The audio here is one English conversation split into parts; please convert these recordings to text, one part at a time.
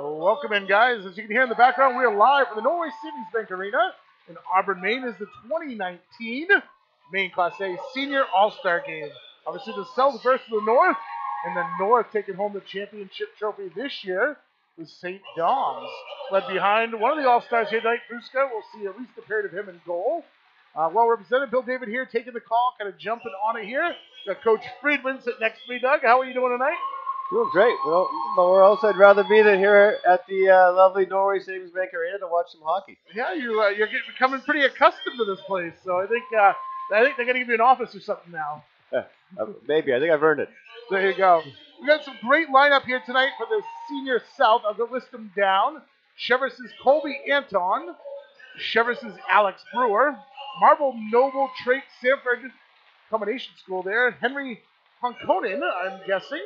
Welcome in, guys. As you can hear in the background, we are live from the Norway Savings Bank Arena in Auburn, Maine. Is the 2019 Maine Class A Senior All-Star Game. Obviously, the South versus the North, and the North taking home the championship trophy this year with St. Dom's. Led behind one of the All-Stars here tonight, Fuska. We'll see at least a pair of him in goal. Well represented, Bill David here taking the call, kind of jumping on it here. Got Coach Friedman sitting next to me. Doug, how are you doing tonight? Doing great. Well, but where else I'd rather be than here at the lovely Norway Savings Bank Arena to watch some hockey. Yeah, you're becoming pretty accustomed to this place, so I think they're going to give you an office or something now. Maybe. I think I've earned it. There you go. We got some great lineup here tonight for the Senior South. I'll go list them down. Chever's Colby Anton. Chever's Alex Brewer. Marble Noble Trait Sanford Combination School there. Henry Honkonen, I'm guessing.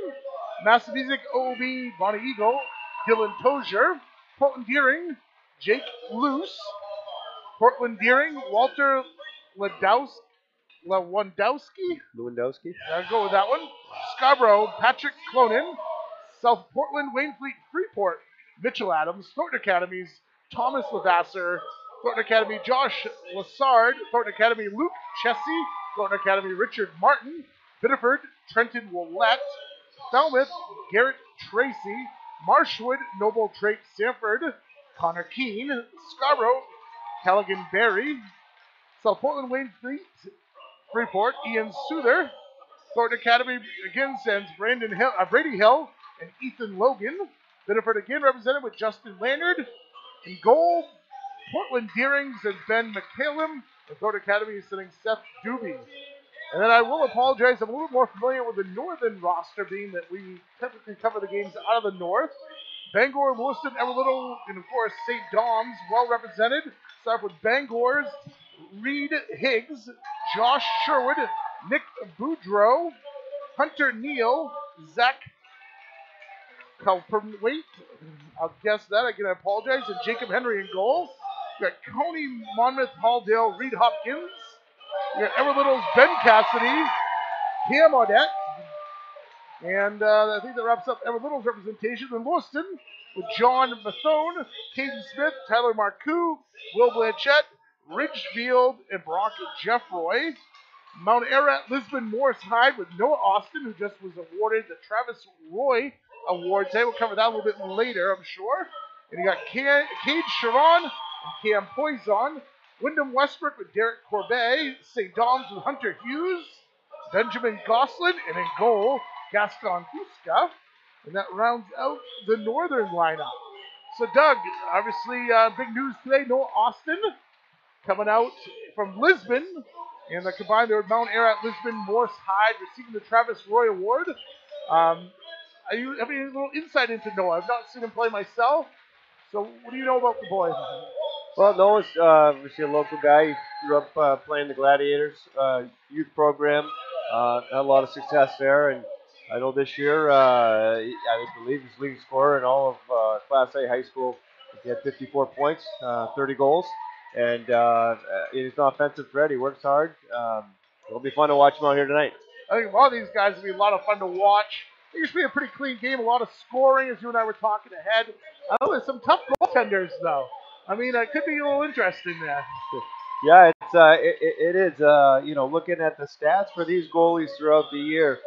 Massabesic OB Bonnie Eagle. Dylan Tozier. Portland Deering. Jake Luce. Portland Deering. Walter Lewandowski. I'll go with that one. Scarborough, Patrick Clonin. South Portland, Waynefleet, Freeport, Mitchell Adams. Thornton Academies, Thomas Lavasser. Thornton Academy, Josh Lassard. Thornton Academy, Luke Chessie. Thornton Academy, Richard Martin. Biddeford, Trenton Willett. Falmouth, Garrett Tracy. Marshwood, Noble Trait Sanford. Connor Keene. Scarborough, Callaghan Berry. South Portland, Waynefleet, Freeport, Ian Souther. Thornton Academy again sends Brady Hill and Ethan Logan. Biddeford again represented with Justin Lanyard. In goal, Portland Deerings and Ben McCallum. And Thornton Academy is sending Seth Doobie. And then I will apologize, I'm a little more familiar with the northern roster, being that we typically cover the games out of the north. Bangor, Lewiston, Everlittle, and of course St. Dom's, well represented. Start with Bangor's Reed Higgs, Josh Sherwood, Nick Boudreau, Hunter Neal, Zach Kalperwait, I'll guess that, again I apologize, and Jacob Henry in goal. We got Coney Monmouth Halldale, Reed Hopkins. We got Everlittle's Ben Cassidy, Cam Audette, and I think that wraps up Everlittle's representation. In Lewiston, with John Mathone, Caden Smith, Tyler Marcoux, Will Blanchette, Ridgefield, and Brock Jeffroy. Mount Ararat, Lisbon, Morris Hyde with Noah Austin, who just was awarded the Travis Roy Award today. We'll cover that a little bit later, I'm sure. And you got Cade Sharon and Cam Poison. Wyndham Westbrook with Derek Corbet. St. Dom's with Hunter Hughes. Benjamin Goslin, and in goal, Gaston Fuska. And that rounds out the northern lineup. So, Doug, obviously big news today. Noah Austin coming out from Lisbon. And the combined, they were Mount Ararat, Lisbon, Morse Hyde receiving the Travis Roy Award. Are you having a little insight into Noah? I've not seen him play myself. So what do you know about the boy? Well, Noah's obviously a local guy. He grew up playing the Gladiators youth program. Had a lot of success there. And I know this year, I believe he's leading scorer in all of Class A high school. He had 54 points, 30 goals. And he's an offensive threat. He works hard. It'll be fun to watch him out here tonight. I think a lot of these guys will be a lot of fun to watch. I think it should be a pretty clean game, a lot of scoring as you and I were talking ahead. I know there's some tough goaltenders, though. I mean, it could be a little interesting there. Yeah, it is. Looking at the stats for these goalies throughout the year,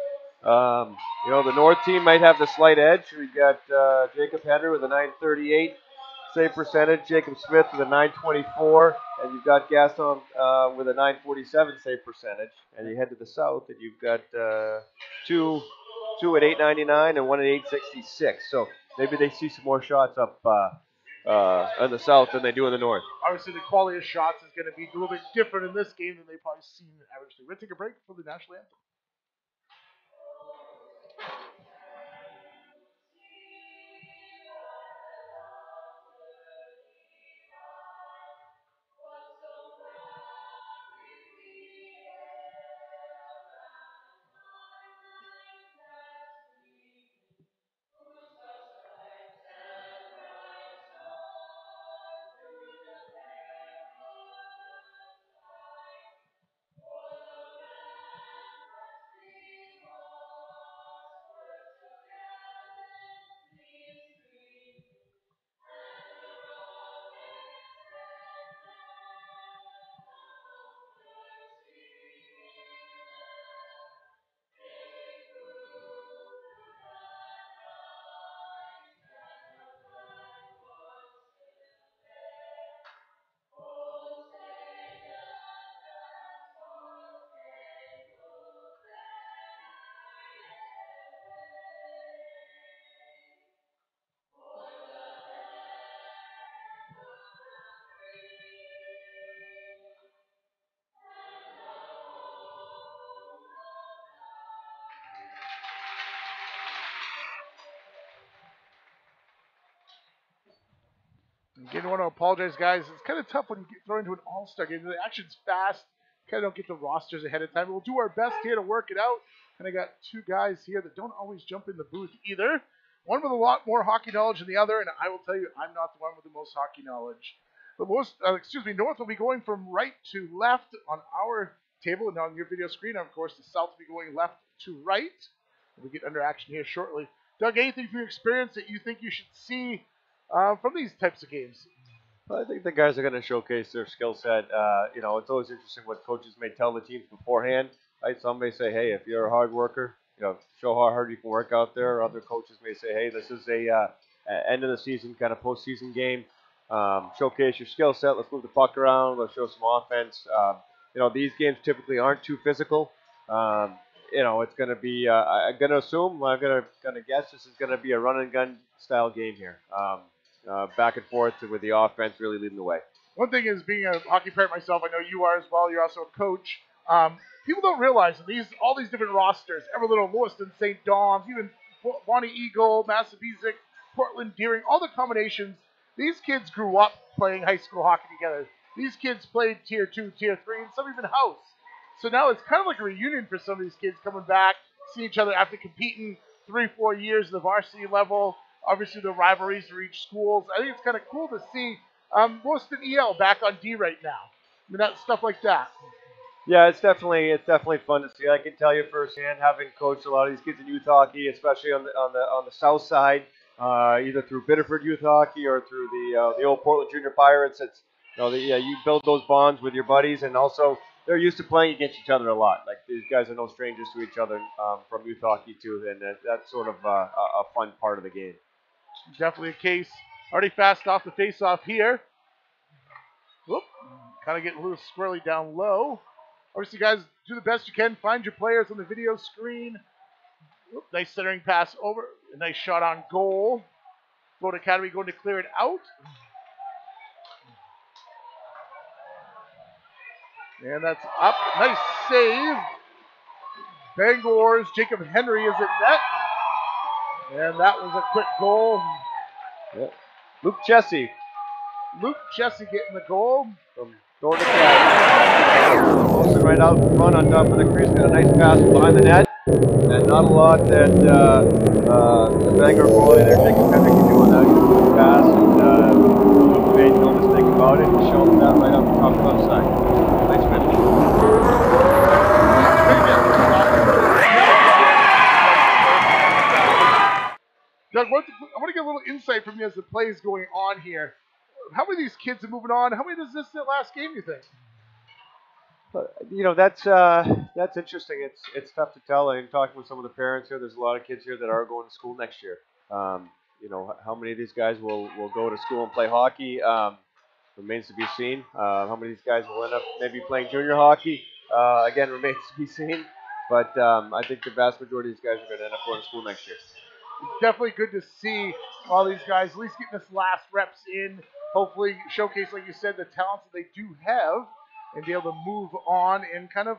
the North team might have the slight edge. We've got Jacob Henry with a .938 save percentage, Jacob Smith with a .924, and you've got Gaston with a .947 save percentage. And you head to the south, and you've got two at .899 and one at .866. So maybe they see some more shots up in the south than they do in the north. Obviously, the quality of shots is going to be a little bit different in this game than they've probably seen averagely. We're going to take a break for the national anthem. Again, want to apologize, guys. It's kind of tough when you get thrown into an all-star game. The action's fast. Kind of don't get the rosters ahead of time. We'll do our best here to work it out. And I got two guys here that don't always jump in the booth either. One with a lot more hockey knowledge than the other, and I will tell you, I'm not the one with the most hockey knowledge. North will be going from right to left on our table, and on your video screen, of course, the South will be going left to right. We'll get under action here shortly. Doug, anything from your experience that you think you should see from these types of games? I think the guys are going to showcase their skill set. It's always interesting what coaches may tell the teams beforehand. Right? Some may say, hey, if you're a hard worker, show how hard you can work out there. Other coaches may say, hey, this is a end of the season kind of postseason game. Showcase your skill set. Let's move the puck around. Let's show some offense. These games typically aren't too physical. It's going to be. I'm going to assume. I'm going to guess this is going to be a run and gun style game here. Back and forth with the offense really leading the way. One thing is, being a hockey parent myself, I know you are as well. You're also a coach. People don't realize that all these different rosters, Everett, Lewiston, St. Dom's, even Bonnie Eagle, Massabesic, Portland Deering, all the combinations. These kids grew up playing high school hockey together. These kids played Tier 2, Tier 3, and some even house. So now it's kind of like a reunion for some of these kids coming back, see each other after competing 3-4 years at the varsity level. Obviously, the rivalries to each schools. I think it's kind of cool to see Lewiston EL back on D right now. I mean, that stuff like that. Yeah, it's definitely fun to see. I can tell you firsthand, having coached a lot of these kids in youth hockey, especially on the south side, either through Biddeford youth hockey or through the old Portland Junior Pirates. It's you build those bonds with your buddies, and also they're used to playing against each other a lot. Like, these guys are no strangers to each other from youth hockey too, and that's sort of a fun part of the game. Definitely a case. Already fast off the face-off here. Whoop. Kind of getting a little squirrely down low. Obviously, guys, do the best you can. Find your players on the video screen. Whoop. Nice centering pass over. A nice shot on goal. Florida Academy going to clear it out. And that's up. Nice save. Bangor's Jacob Henry is in net. And that was a quick goal. Yep. Luke Chessie getting the goal. From Florida Academy. Posted right out front on top of the crease. Got a nice pass behind the net. And not a lot that the Bangor goalie there, Jacob Henry, can do on that. Good pass. And Luke made no mistake about it. He shelved that right up the top left side. Nice finish. Doug, I want to get a little insight from you as the play is going on here. How many of these kids are moving on? How many does this last game, you think? That's interesting. It's tough to tell. I'm talking with some of the parents here. There's a lot of kids here that are going to school next year. How many of these guys will go to school and play hockey remains to be seen. How many of these guys will end up maybe playing junior hockey again remains to be seen. But I think the vast majority of these guys are going to end up going to school next year. It's definitely good to see all these guys at least getting this last reps in. Hopefully showcase, like you said, the talents that they do have and be able to move on and kind of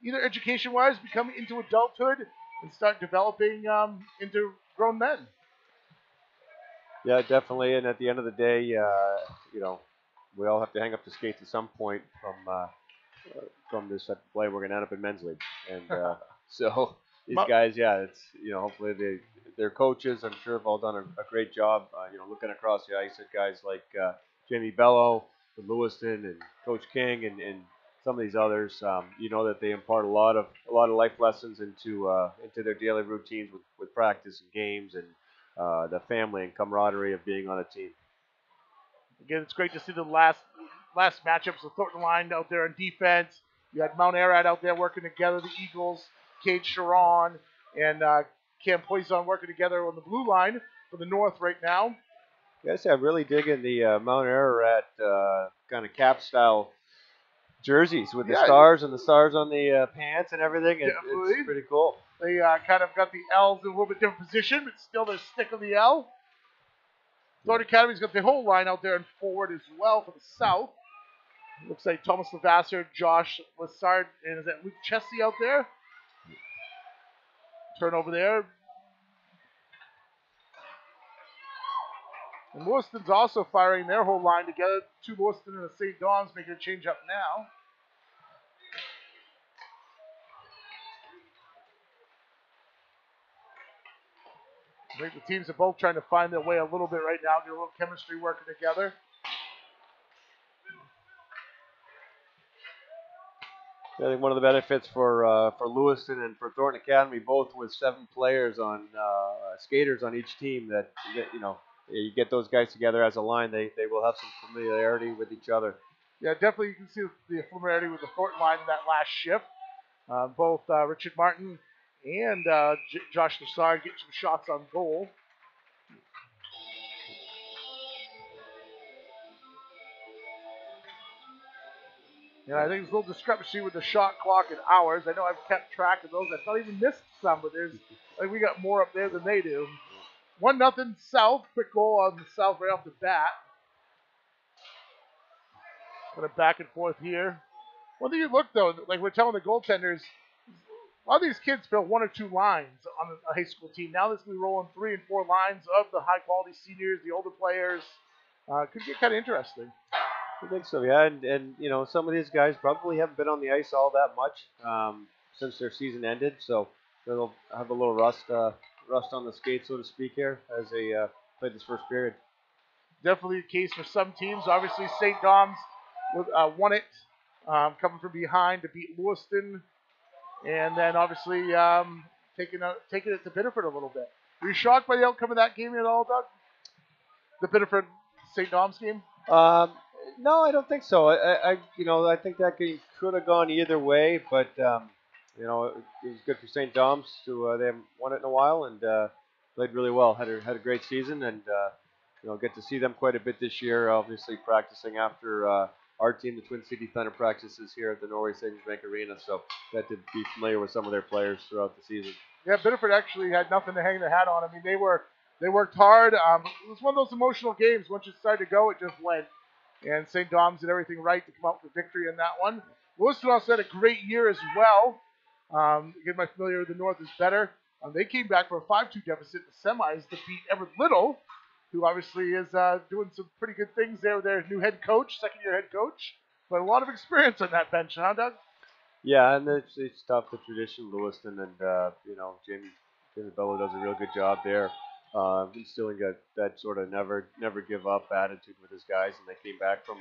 either education-wise become into adulthood and start developing into grown men. Yeah, definitely. And at the end of the day, we all have to hang up the skates at some point from this type of play. We're going to end up in men's league. And so these guys, it's, hopefully their coaches, I'm sure, have all done a great job, looking across the ice at guys like Jamie Bello, with Lewiston, and Coach King, and some of these others. That they impart a lot of life lessons into their daily routines with practice and games and the family and camaraderie of being on a team. Again, it's great to see the last matchups with Thornton Line out there on defense. You had Mount Arad out there working together, the Eagles, Cade Sharon, and Cam Poison working together on the blue line for the North right now. Yes, I'm really digging the Mount Ararat kind of cap style jerseys with the stars and the stars on the pants and everything. It's pretty cool. They kind of got the L's in a little bit different position, but still they're stick of the L. Florida Academy's got the whole line out there and forward as well for the South. Looks like Thomas Lavasser, Josh Lassard, and is that Luke Chessie out there? Turnover there. And Lewiston's also firing their whole line together. 2 Lewiston and a St. Dom's making a change up now. I think the teams are both trying to find their way a little bit right now, get a little chemistry working together. I think one of the benefits for Lewiston and for Thornton Academy, both with 7 players on skaters on each team, that you get those guys together as a line, they will have some familiarity with each other. Yeah, definitely you can see the familiarity with the Thornton line in that last shift. Both Richard Martin and Josh Nassar get some shots on goal. And I think there's a little discrepancy with the shot clock and hours. I know I've kept track of those. I thought I even missed some, but we got more up there than they do. 1-0 South. Quick goal on the South right off the bat. Kind of back and forth here. One thing you look though, like we're telling the goaltenders, a lot of these kids fill 1 or 2 lines on a high school team. Now this will be rolling 3 and 4 lines of the high quality seniors, the older players. Could get kind of interesting. I think so, yeah, and some of these guys probably haven't been on the ice all that much since their season ended, so they'll have a little rust on the skates, so to speak, here as they play this first period. Definitely the case for some teams. Obviously, St. Dom's won it, coming from behind to beat Lewiston, and then obviously taking it to Biddeford a little bit. Were you shocked by the outcome of that game at all, Doug? The Biddeford St. Dom's game? No, I don't think so. I think that game could have gone either way, but it was good for St. Dom's to they haven't won it in a while and played really well. Had a great season, and get to see them quite a bit this year. Obviously, practicing after our team, the Twin City Thunder, practices here at the Norway Savings Bank Arena, so got to be familiar with some of their players throughout the season. Yeah, Biddeford actually had nothing to hang their hat on. I mean, they worked hard. It was one of those emotional games. Once it started to go, it just went. And St. Dom's did everything right to come out with a victory in that one. Lewiston also had a great year as well. Again, my familiar with the North is better. They came back for a 5-2 deficit in the semis to beat Everett Little, who obviously is doing some pretty good things there with their new head coach, second-year head coach. But a lot of experience on that bench, huh, Doug? Yeah, and it's tough, the tradition, Lewiston, and Jamie Bello does a real good job there. Instilling that sort of never give up attitude with his guys, and they came back from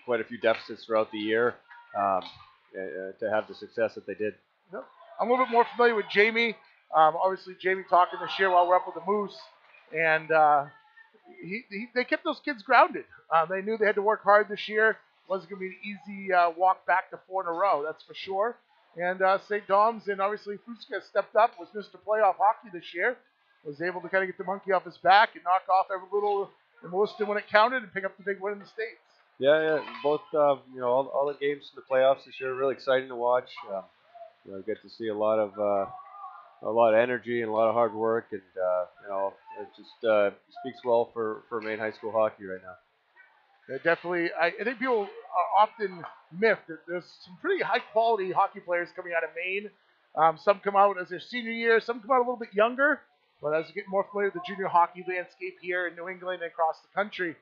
quite a few deficits throughout the year to have the success that they did. Yep. I'm a little bit more familiar with Jamie. Obviously, Jamie talking this year while we're up with the Moose, and they kept those kids grounded. They knew they had to work hard this year. It wasn't going to be an easy walk back to 4 in a row, that's for sure. And St. Dom's and obviously Fuska stepped up, was Mr. Playoff Hockey this year. Was able to kind of get the monkey off his back and knock off Everett Little and Lewiston when it counted and pick up the big win in the States. Yeah. Both, all the games in the playoffs this year are really exciting to watch. Get to see a lot of energy and a lot of hard work, and it just speaks well for Maine high school hockey right now. Yeah, definitely. I think people are often miffed that there's some pretty high quality hockey players coming out of Maine. Some come out as their senior year, some come out a little bit younger. But as you get more familiar with the junior hockey landscape here in New England and across the country,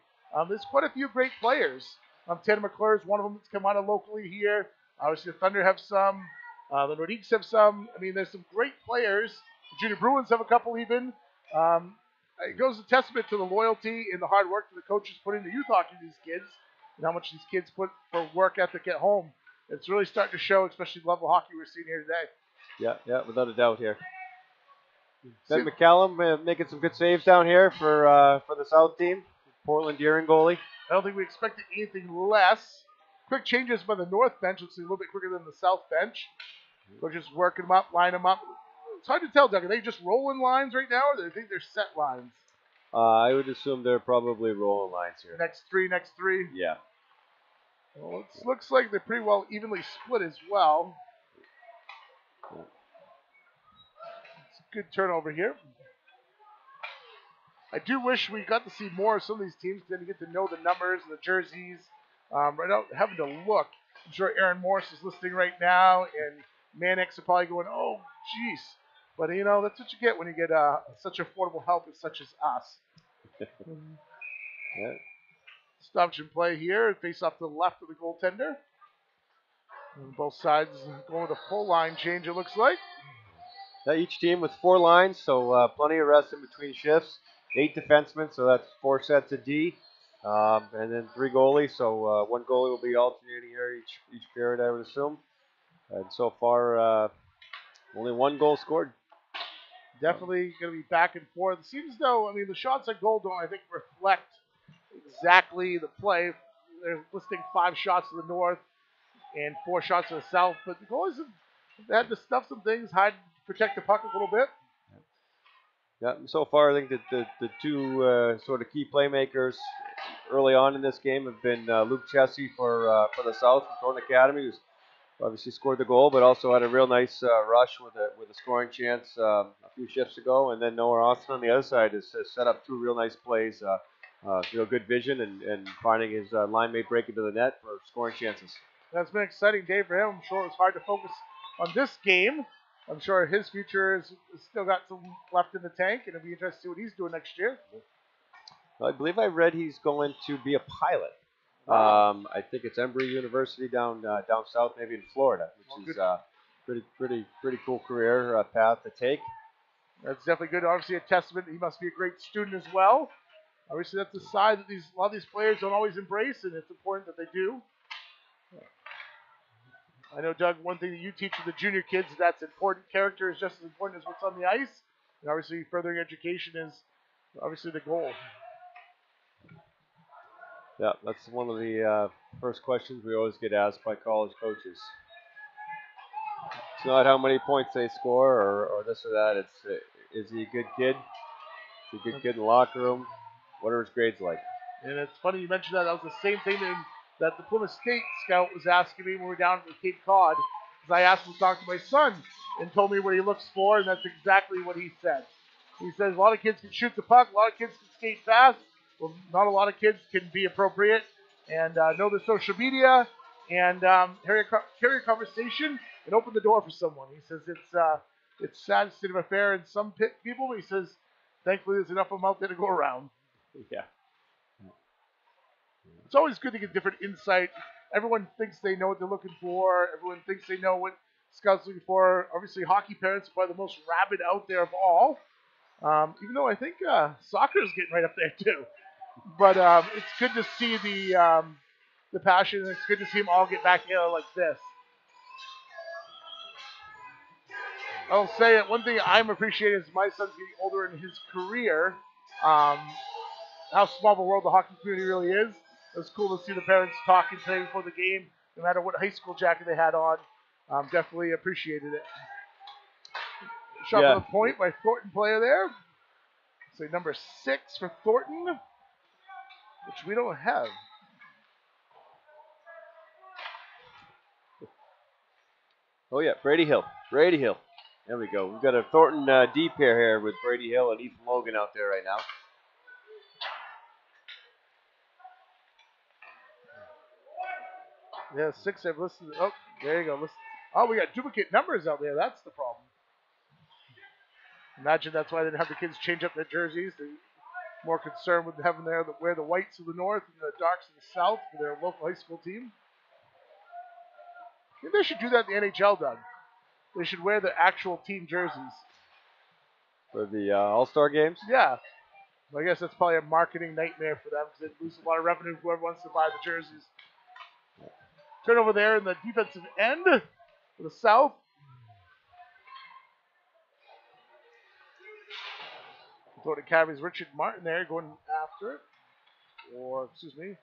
there's quite a few great players. Tanner McClure is one of them that's come out of locally here. Obviously, the Thunder have some. The Nordiques have some. I mean, there's some great players. The Junior Bruins have a couple even. It goes a testament to the loyalty and the hard work that the coaches put into youth hockey to these kids and how much these kids put for work ethic at home. It's really starting to show, especially the level of hockey we're seeing here today. Yeah, without a doubt here. Ben McCallum making some good saves down here for the South team. Portland Deering goalie. I don't think we expected anything less. Quick changes by the North bench. Looks a little bit quicker than the South bench. We're just working them up, line them up. It's hard to tell, Doug. Are they just rolling lines right now, or do they think they're set lines? I would assume they're probably rolling lines here. Next three. Yeah. Well, it looks like they're pretty well evenly split as well. It's a good turnover here. I do wish we got to see more of some of these teams, then to get to know the numbers and the jerseys. Right out having to look. I'm sure Aaron Morris is listening right now, and Mannix are probably going, oh, jeez. But, that's what you get when you get such affordable help as such as us. Yeah. Stoppage and play here. Face off to the left of the goaltender. And both sides going with a full line change, it looks like. Now each team with 4 lines, so plenty of rest in between shifts. 8 defensemen, so that's 4 sets of D. And then 3 goalies, so 1 goalie will be alternating here each period, I would assume. And so far, only 1 goal scored. Definitely going to be back and forth. It seems though, I mean, the shots at goal don't, I think, reflect exactly the play. They're listing 5 shots to the north and 4 shots to the south, but the goalies have had to stuff some things, protect the puck a little bit. Yeah, so far I think that the 2 sort of key playmakers early on in this game have been Luke Chessie for the South from Thornton Academy, who's obviously scored the goal, but also had a real nice rush with a scoring chance a few shifts ago. And then Noah Austin on the other side has set up 2 real nice plays, real good vision and finding his line mate break into the net for scoring chances. That's been an exciting day for him. I'm sure it was hard to focus on this game. I'm sure his future is still got some left in the tank, and it'll be interesting to see what he's doing next year. I believe I read he's going to be a pilot. I think it's Embry University down south, maybe in Florida, which is pretty cool career path to take. That's definitely good. Obviously, a testament. He must be a great student as well. Obviously, that's a side that a lot of these players don't always embrace, and it's important that they do. I know, Doug, one thing that you teach the junior kids that's important. Character is just as important as what's on the ice. And obviously, furthering education is obviously the goal. Yeah, that's one of the first questions we always get asked by college coaches. It's not how many points they score or this or that. It's is he a good kid? Is he a good kid in the locker room? What are his grades like? And it's funny you mentioned that. That was the same thing that the Plymouth State scout was asking me when we were down at Cape Cod. Because I asked him to talk to my son and told me what he looks for, and that's exactly what he said. He says a lot of kids can shoot the puck, a lot of kids can skate fast. Well, not a lot of kids can be appropriate and know their social media and carry a conversation and open the door for someone. He says it's a sad state of affair in some people, but he says thankfully there's enough of them out there to go around. Yeah. It's always good to get different insight. Everyone thinks they know what they're looking for. Everyone thinks they know what scouts are looking for. Obviously, hockey parents are probably the most rabid out there of all. Even though I think soccer is getting right up there too. But it's good to see the passion. It's good to see them all get back together like this. I'll say it. One thing I'm appreciating as my son's getting older in his career, how small of a world the hockey community really is. It was cool to see the parents talking today before the game, no matter what high school jacket they had on. Definitely appreciated it. Shot for the point by Thornton player there. So number 6 for Thornton, which we don't have. Oh yeah, Brady Hill. Brady Hill. There we go. We've got a Thornton D pair here with Brady Hill and Ethan Logan out there right now. Yeah, 6 I've listed. Oh, there you go. Oh, we got duplicate numbers out there. That's the problem. Imagine that's why they didn't have the kids change up their jerseys. They're more concerned with having wear the whites of the north and the darks of the south for their local high school team. Maybe they should do that in the NHL, Doug. They should wear the actual team jerseys. For the All-Star games? Yeah. Well, I guess that's probably a marketing nightmare for them because they lose a lot of revenue whoever wants to buy the jerseys. Turnover there in the defensive end for the South. Thornton Academy's Richard Martin there going after it. Or, excuse me.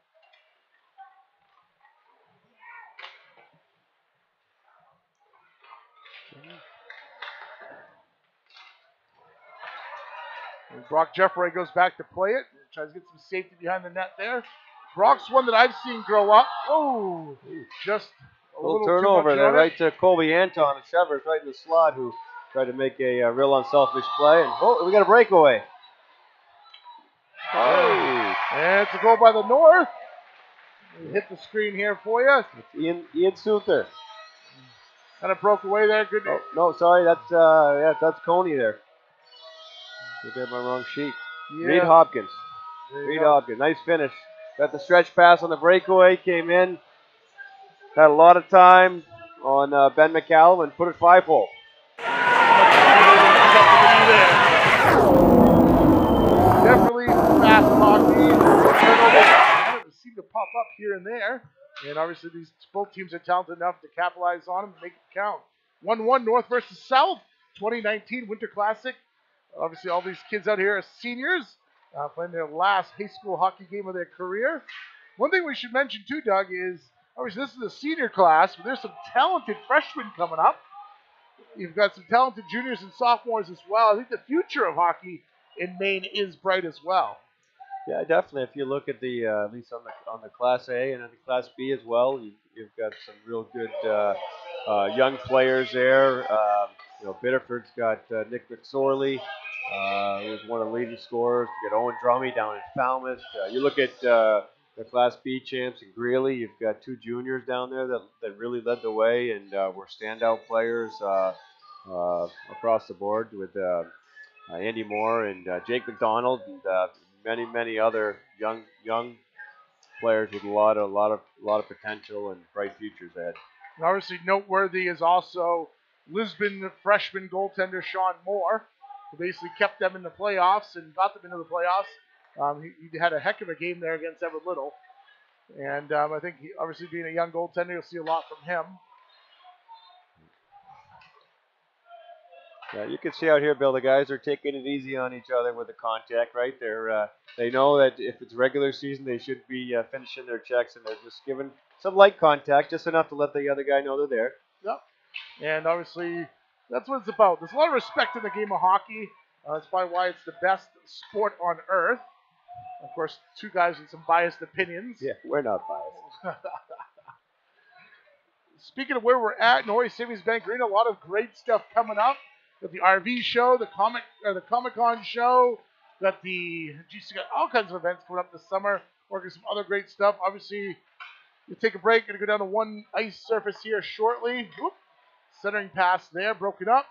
And Brock Jeffrey goes back to play it. Tries to get some safety behind the net there. Brock's one that I've seen grow up. Oh, just a little turnover there, right to Colby Anton, and Shevers right in the slot, who tried to make a real unselfish play. And we got a breakaway. Oh, and it's a goal by the North. Hit the screen here for you. It's Ian Souther. Kind of broke away there. Good. Oh, no, sorry, that's Coney there. Look at my wrong sheet. Yeah. Reed Hopkins. Reed Hopkins, nice finish. Got the stretch pass on the breakaway, came in, had a lot of time on Ben McCallum and put it 5-hole. Definitely fast hockey. Turnovers kind of seem to pop up here and there. And obviously these both teams are talented enough to capitalize on them and make it count. 1-1 North versus South, 2019 Winter Classic. Obviously all these kids out here are seniors, playing their last high school hockey game of their career. One thing we should mention too, Doug, is obviously this is a senior class, but there's some talented freshmen coming up. You've got some talented juniors and sophomores as well. I think the future of hockey in Maine is bright as well. Yeah, definitely. If you look at the at least on the Class A and on the Class B as well, you've got some real good young players there. Biddeford's got Nick McSorley, who's one of the leading scorers. You got Owen Drummy down in Falmouth. You look at the Class B champs in Greeley. You've got two juniors down there that really led the way and were standout players across the board with Andy Moore and Jake McDonald and many other young players with a lot of potential and bright futures ahead. And obviously noteworthy is also Lisbon freshman goaltender Sean Moore, who basically kept them in the playoffs and got them into the playoffs. He had a heck of a game there against Everett Little. And I think obviously being a young goaltender, you'll see a lot from him. Yeah, you can see out here, Bill, the guys are taking it easy on each other with the contact, right? They know that if it's regular season, they should be finishing their checks, and they're just giving some light contact, just enough to let the other guy know they're there. Yep. And obviously, that's what it's about. There's a lot of respect in the game of hockey. That's probably why it's the best sport on earth. Of course, two guys with some biased opinions. Yeah, we're not biased. Speaking of where we're at, Norway Savings Bank Arena, a lot of great stuff coming up. Got the RV show, the Comic-Con show, got got all kinds of events coming up this summer. Working some other great stuff. Obviously, we'll take a break. Going to go down to one ice surface here shortly. Whoop. Centering pass there, broken up.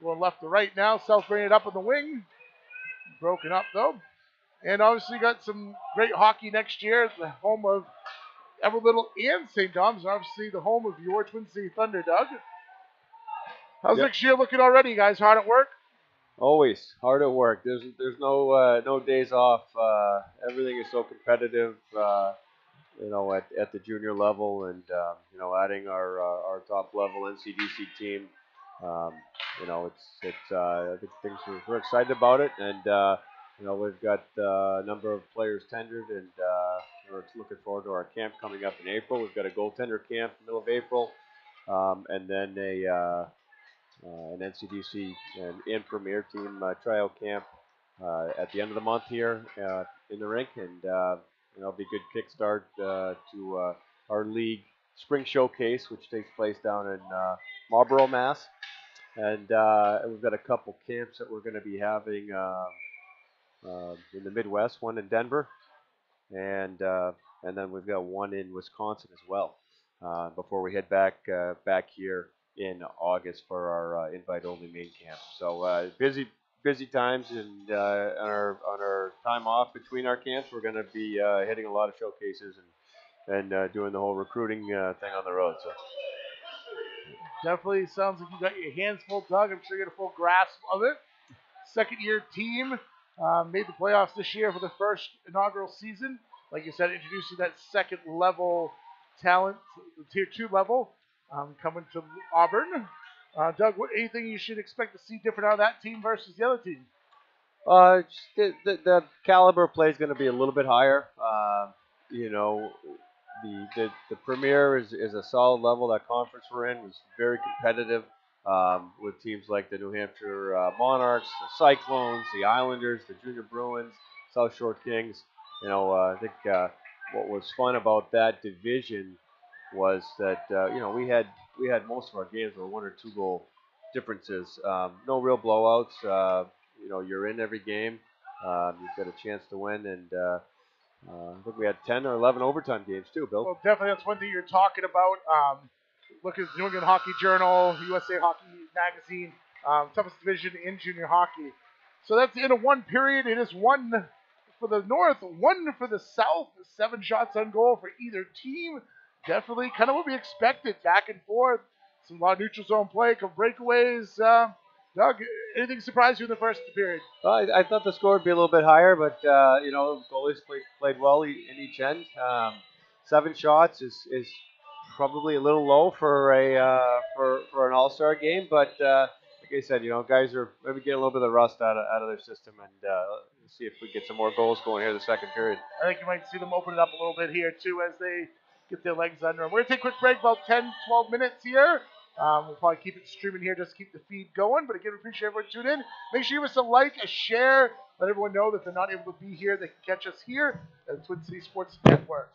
Going left to right now. South bringing it up on the wing. Broken up though. And obviously got some great hockey next year. The home of Everett Little and St. Thomas. And obviously the home of your Twin City Thunder, Doug. How's next year looking already, guys? Hard at work? Always hard at work. There's no days off. Everything is so competitive. At the junior level, and adding our top level NCDC team. I think we're excited about it, and we've got a number of players tendered, and we're looking forward to our camp coming up in April. We've got a goaltender camp in the middle of April, and then an NCDC and Premier team tryout camp at the end of the month here in the rink, and it'll be a good kickstart to our league spring showcase, which takes place down in Marlborough, Mass. And we've got a couple camps that we're going to be having in the Midwest, one in Denver, and then we've got one in Wisconsin as well. Before we head back here in August for our invite-only main camp. So busy times, and on our time off between our camps, we're going to be hitting a lot of showcases and doing the whole recruiting thing on the road. So definitely sounds like you got your hands full, Doug. I'm sure you got a full grasp of it. Second-year team made the playoffs this year for the first inaugural season. Like you said, introducing that second-level talent, the Tier 2 level, coming to Auburn. Doug, anything you should expect to see different out of that team versus the other team? The caliber of play is going to be a little bit higher. The Premier is a solid level. That conference we're in was very competitive with teams like the New Hampshire Monarchs, the Cyclones, the Islanders, the Junior Bruins, South Shore Kings. I think what was fun about that division was that we had most of our games were 1 or 2 goal differences. No real blowouts. You're in every game. You've got a chance to win, and I think we had 10 or 11 overtime games too, Bill. Well, definitely that's one thing you're talking about. Look at New England Hockey Journal, USA Hockey Magazine, toughest division in junior hockey. So that's in a one period. It is 1-0 for the North, 1 for the South. 7 shots on goal for either team. Definitely kind of what we expected. Back and forth. Some lot of neutral zone play, some breakaways. Doug, anything surprise you in the first period? Well, I thought the score would be a little bit higher, but goalies played well in each end. 7 shots is probably a little low for an All-Star game, but like I said, guys are maybe getting a little bit of the rust out of their system, and see if we get some more goals going here the second period. I think you might see them open it up a little bit here too as they get their legs under them. We're gonna take a quick break, about 10, 12 minutes here. We'll probably keep it streaming here just to keep the feed going. But again, we appreciate everyone tuning in. Make sure you give us a like, a share. Let everyone know that they're not able to be here. They can catch us here at the Twin City Sports Network.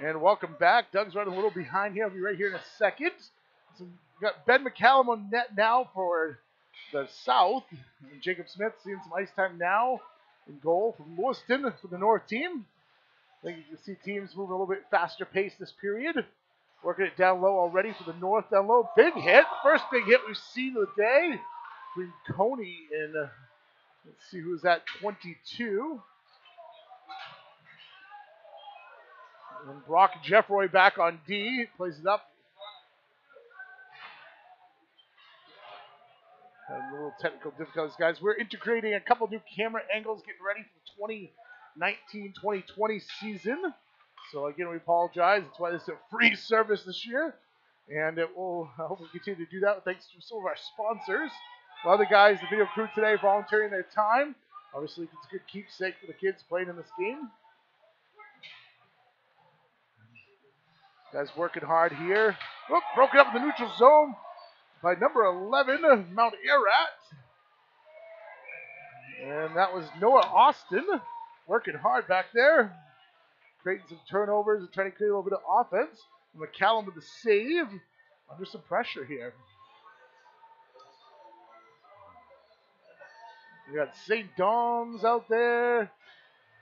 And welcome back. Doug's running a little behind here. I'll be right here in a second. So we've got Ben McCallum on net now for the South. And Jacob Smith seeing some ice time now in goal from Lewiston for the North team. I think you can see teams moving a little bit faster pace this period. Working it down low already for the North down low. Big hit. First big hit we've seen of the day between Coney and, let's see who's at 22. And Brock Jeffroy back on D. Plays it up. A little technical difficulties, guys. We're integrating a couple new camera angles, getting ready for the 2019-2020 season. So again, we apologize. That's why this is a free service this year. And it will hopefully continue to do that thanks to some of our sponsors. A lot of the guys, the video crew today, volunteering their time. Obviously, it's a good keepsake for the kids playing in this game. Guys working hard here. Whoop, broken up in the neutral zone by number 11, Mount Ararat. And that was Noah Austin working hard back there. Creating some turnovers and trying to create a little bit of offense. McCallum with the save. Under some pressure here. We got St. Dom's out there.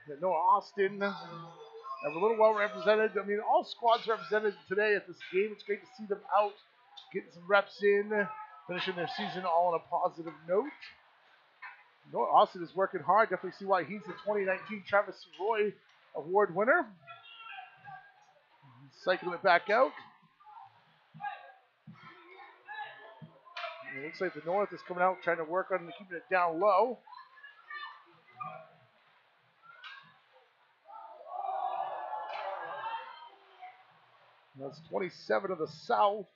We got Noah Austin. Have a little well represented. I mean, all squads represented today at this game. It's great to see them out, getting some reps in, finishing their season all on a positive note. Noah Austin is working hard. Definitely see why he's the 2019 Travis Roy Award winner. Cycling it back out. And it looks like the North is coming out trying to work on keeping it down low. That's 27 of the South.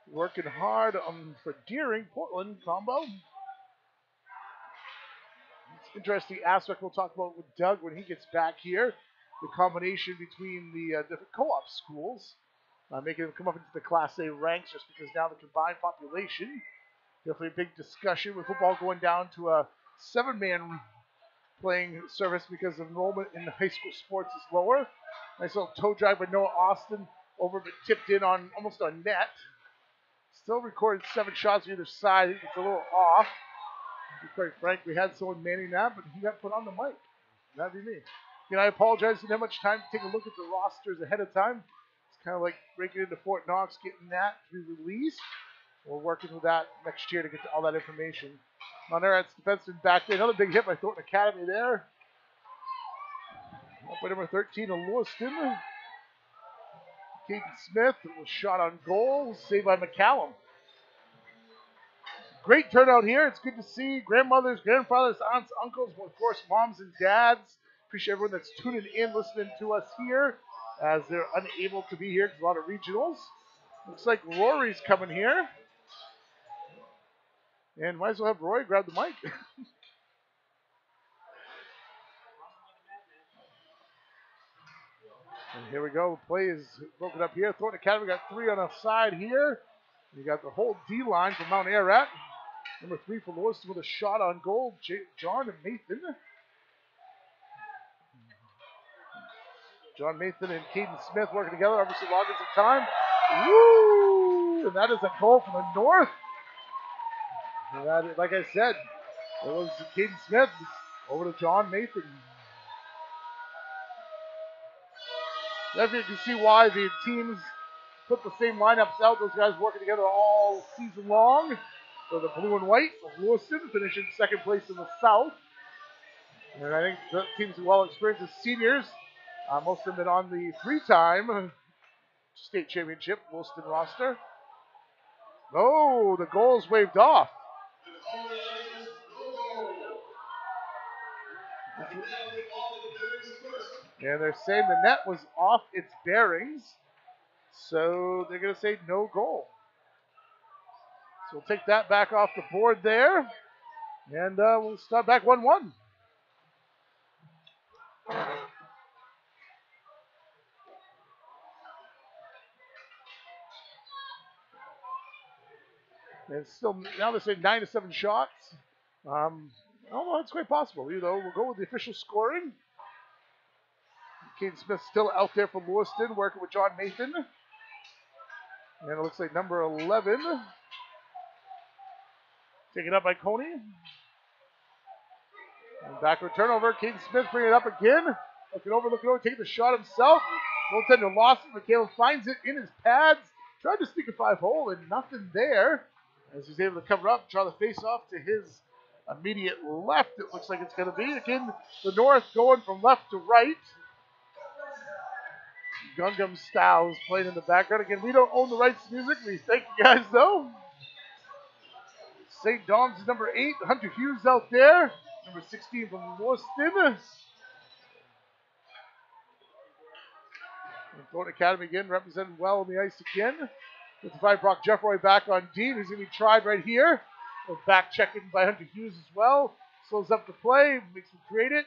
Working hard for Deering, Portland combo. It's an interesting aspect we'll talk about with Doug when he gets back here. The combination between the different co-op schools. Making them come up into the Class A ranks just because now the combined population. Definitely a big discussion with football going down to a 7-man playing service because enrollment in high school sports is lower. Nice little toe drag by Noah Austin over but tipped in on almost on net. Still recorded 7 shots on either side. It's a little off. To be quite frank, we had someone manning that, but he got put on the mic. That'd be me. I apologize. Didn't have much time to take a look at the rosters ahead of time. It's kind of like breaking into Fort Knox, getting that to be released. We're working with that next year to get to all that information. Mount Ararat's defenseman back there. Another big hit by Thornton Academy there. Up by number 13 of Lewiston. Caden Smith was shot on goal, saved by McCallum. Great turnout here. It's good to see grandmothers, grandfathers, aunts, uncles, of course, moms and dads. Appreciate everyone that's tuning in, listening to us here as they're unable to be here because a lot of regionals. Looks like Rory's coming here. And might as well have Roy grab the mic. And here we go. Play is broken up here. Thornton Academy got 3 on the side here. You got the whole D line from Mount Ararat. Number 3 for Lewiston with a shot on goal. John Mathan. John Mathan and Caden Smith working together. Obviously logging some time. Woo! And that is a goal from the North. And that, like I said, it was Caden Smith over to John Mathan. Definitely you can see why the teams put the same lineups out. Those guys working together all season long. So the blue and white of Lewiston finishing second place in the South. And I think the teams are well experienced as seniors. Most of them have been on the 3-time state championship Lewiston roster. Oh, the goal is waved off. And they're saying the net was off its bearings. So they're going to say no goal. So we'll take that back off the board there. And we'll start back 1-1. And still, now they're saying 9 to 7 shots. Oh, well, it's quite possible. We'll go with the official scoring. Caden Smith still out there for Lewiston, working with John Nathan. And it looks like number 11. Taken up by Coney. And backward turnover. Caden Smith bringing it up again. Looking over, taking the shot himself. Goaltender lost it. McHale finds it in his pads. Tried to sneak a 5-hole and nothing there. As he's able to cover up, draw the face off to his immediate left, it looks like it's going to be. Again, the North going from left to right. Gungam Styles playing in the background. Again, we don't own the rights to music. We thank you guys, though. St. Dom's is number 8. Hunter Hughes out there. Number 16 from Lewiston. Thornton Academy again, representing well on the ice again. 55 Brock Jeffroy back on D. He's going to be tried right here. Back checking by Hunter Hughes as well. Slows up the play, makes him create it.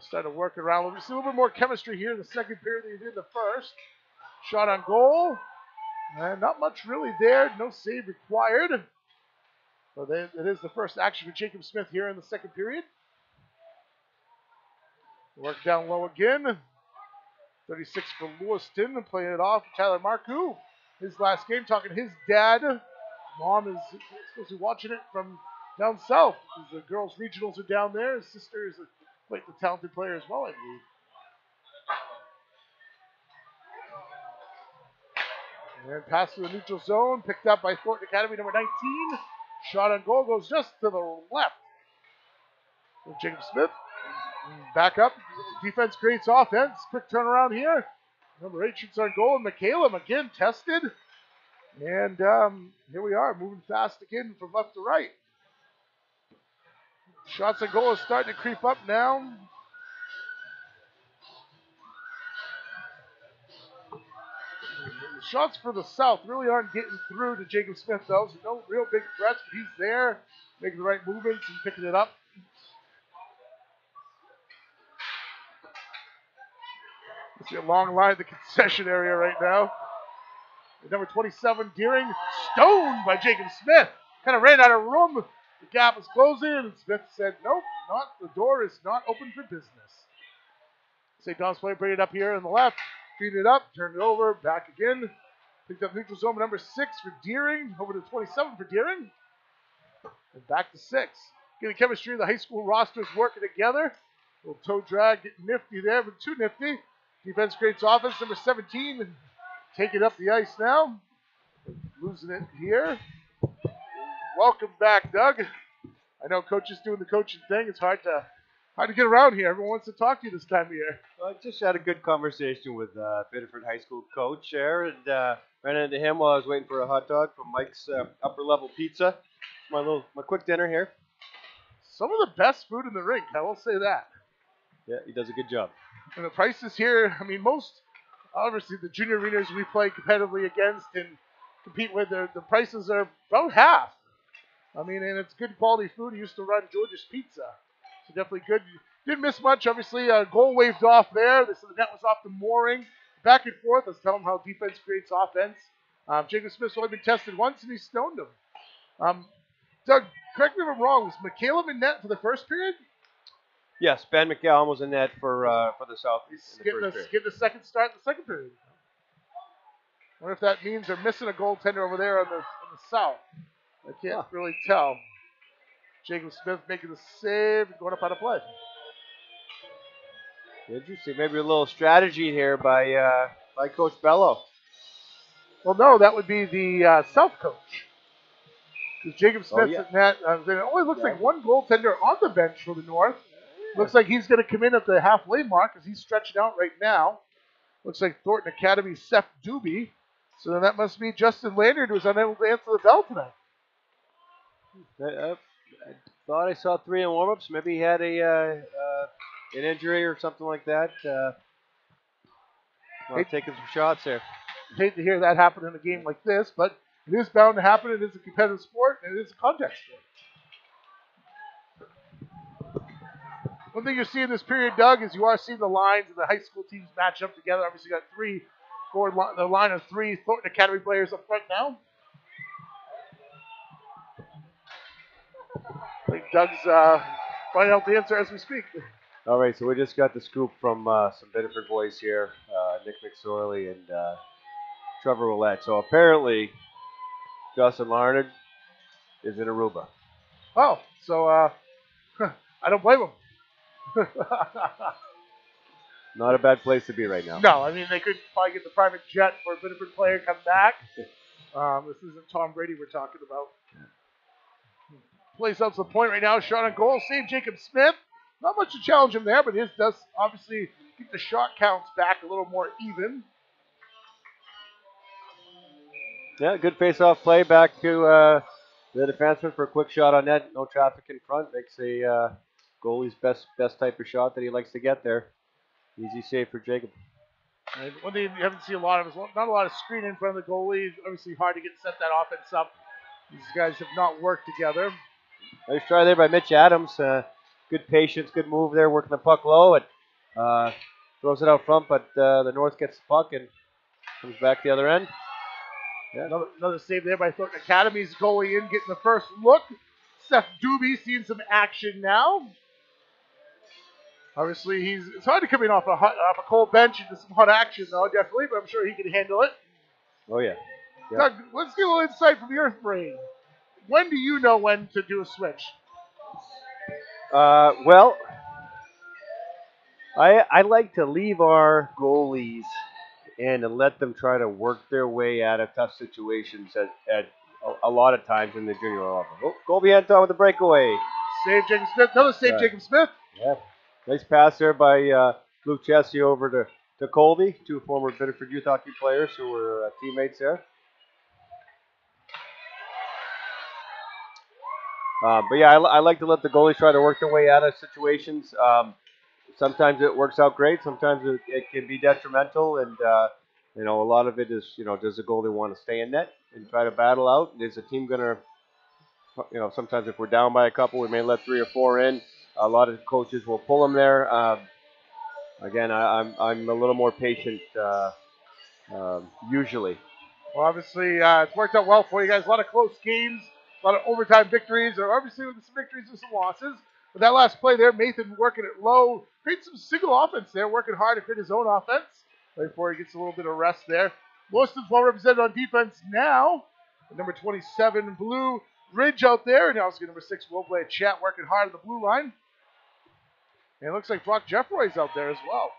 Start to work around. We'll see a little bit more chemistry here in the second period than you did in the first. Shot on goal. And not much really there. No save required. But it is the first action for Jacob Smith here in the second period. Work down low again. 36 for Lewiston, playing it off. Tyler Marcoux, his last game, talking to his dad. Mom is supposed to be watching it from down south. The girls' regionals are down there. His sister is quite the talented player as well, I believe. And pass to the neutral zone, picked up by Thornton Academy, number 19. Shot on goal goes just to the left. So Jacob Smith, back up. Defense creates offense. Quick turnaround here. Number 8 shoots on goal. McCallum again tested. And here we are, moving fast again from left to right. Shots on goal is starting to creep up now. Shots for the South really aren't getting through to Jacob Smith, though. So no real big threats, but he's there, making the right movements and picking it up. You see a long line at the concession area right now. Number 27, Deering, stoned by Jacob Smith. Kind of ran out of room. The gap was closing, and Smith said, nope, the door is not open for business. St. Dom's player bring it up here on the left. Feed it up, turn it over, back again. Picked up neutral zone number 6 for Deering. Over to 27 for Deering. And back to 6. Getting chemistry of the high school rosters working together. A little toe drag, getting nifty there, but too nifty. Defense creates offense, number 17. Taking up the ice now. Losing it here. Welcome back, Doug. I know Coach is doing the coaching thing. It's hard to get around here. Everyone wants to talk to you this time of year. Well, I just had a good conversation with Biddeford High School coach there, and ran into him while I was waiting for a hot dog from Mike's Upper Level Pizza. My quick dinner here. Some of the best food in the rink, I will say that. Yeah, he does a good job. And the prices here, I mean, obviously the junior arenas we play competitively against and compete with, the prices are about half. I mean, and it's good quality food. He used to run George's Pizza. So definitely good. Didn't miss much. Obviously, a goal waved off there. The net was off the mooring. Back and forth. Let's tell him how defense creates offense. Jacob Smith's only been tested once, and he stoned him. Doug, correct me if I'm wrong. Was McCallum in net for the first period? Yes, Ben McCallum was in net for the South. He's getting a second start in the second period. I wonder if that means they're missing a goaltender over there on the South. I can't really tell. Jacob Smith making the save and going up out of play. Interesting. Maybe a little strategy here by Coach Bello. Well, no, that would be the South coach. Because Jacob Smith's at net. It only looks like one goaltender on the bench for the North. Looks like he's going to come in at the halfway mark because he's stretching out right now. Looks like Thornton Academy's Seth Doobie. So then that must be Justin Lanyard, who was unable to answer the bell tonight. I thought I saw 3 in warm-ups. Maybe he had an injury or something like that. Taking some shots there. Hate to hear that happen in a game like this, but it is bound to happen. It is a competitive sport, and it is a contact sport. One thing you're seeing this period, Doug, is you are seeing the lines of the high school teams match up together. Obviously, you got the line of 3 Thornton Academy players up front now. I think Doug's finding out the answer as we speak. All right, so we just got the scoop from some Biddeford boys here, Nick McSorley and Trevor Willette. So apparently, Justin Larned is in Aruba. Oh, so I don't blame him. Not a bad place to be right now. No, I mean, they could probably get the private jet for a Biddeford player come back. This isn't Tom Brady we're talking about. Plays out to the point right now. Shot on goal. Save Jacob Smith. Not much to challenge him there, but his does obviously keep the shot counts back a little more even. Yeah, good face-off play back to the defenseman for a quick shot on net. No traffic in front. Makes a goalie's best type of shot that he likes to get there. Easy save for Jacob. And one thing you haven't seen a lot of is not a lot of screen in front of the goalie. Obviously hard to get set that offense up. These guys have not worked together. Nice try there by Mitch Adams. Good patience, good move there, working the puck low and throws it out front, but the North gets the puck and comes back the other end. Yeah. Another save there by Thornton Academy's goalie in, getting the first look. Seth Doobie seeing some action now. Obviously, it's hard to come in off a cold bench into some hot action, though, definitely, but I'm sure he can handle it. Oh, yeah. Yep. Doug, let's get a little insight from your brain. When do you know when to do a switch? Well, I like to leave our goalies and to let them try to work their way out of tough situations at a lot of times in the junior level. Oh, Colby Anton with the breakaway. Save Jacob Smith. Another save Jacob Smith. Yeah. Nice pass there by Luke Chessie over to Colby, two former Biddeford youth hockey players who were teammates there. But yeah, I like to let the goalies try to work their way out of situations. Sometimes it works out great. Sometimes it can be detrimental, and a lot of it is, does the goalie want to stay in net and try to battle out? Is the team gonna, sometimes if we're down by a couple, we may let 3 or 4 in. A lot of coaches will pull them there. Again, I'm a little more patient usually. Well, obviously, it's worked out well for you guys. A lot of close games, a lot of overtime victories, or obviously with some victories and some losses. But that last play there, Nathan working it low, creates some single offense there, working hard to create his own offense right before he gets a little bit of rest there. Lewiston's well represented on defense now. Number 27, Blue Ridge out there, and also number 6, Will Blade Chat working hard on the blue line. And it looks like Brock Jeffroy's out there as well.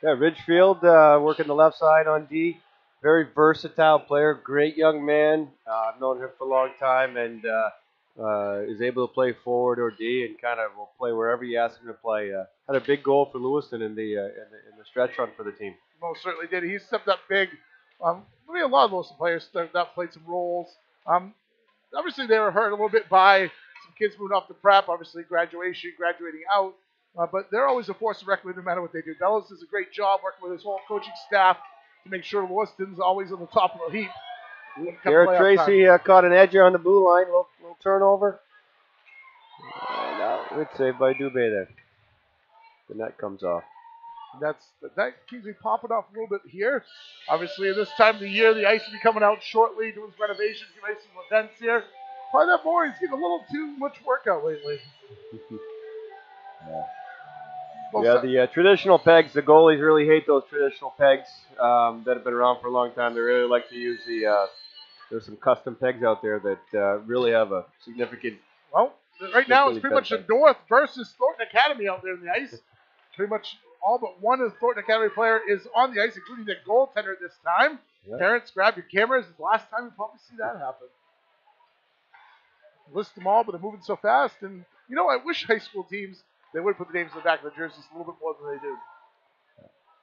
Yeah, Ridgefield working the left side on D. Very versatile player, great young man. I've known him for a long time and is able to play forward or D and kind of will play wherever you ask him to play. Had a big goal for Lewiston in the stretch run for the team. Most certainly did. He stepped up big. A lot of Lewiston players stepped up, played some roles. Obviously, they were hurt a little bit by some kids moving off to prep, obviously graduating out. But they're always a force to reckon with no matter what they do. Bellows does a great job working with his whole coaching staff to make sure Lewiston's always on the top of the heap. Garrett Tracy caught an edger on the blue line, little turnover. And good save by Dubé there. The net comes off. That keeps me popping off a little bit here. Obviously, at this time of the year, the ice will be coming out shortly, doing some renovations, doing some events here. Probably that boy is getting a little too much workout lately. The traditional pegs, the goalies really hate those traditional pegs that have been around for a long time. They really like to use there's some custom pegs out there that really have a significant... Well, right now it's pretty much the North versus Thornton Academy out there in the ice. Pretty much all but one of the Thornton Academy player is on the ice, including the goaltender this time. Yeah. Parents, grab your cameras. It's the last time you probably see that happen. List them all, but they're moving so fast. And, I wish high school teams... they would put the names on the back of the jerseys a little bit more than they do.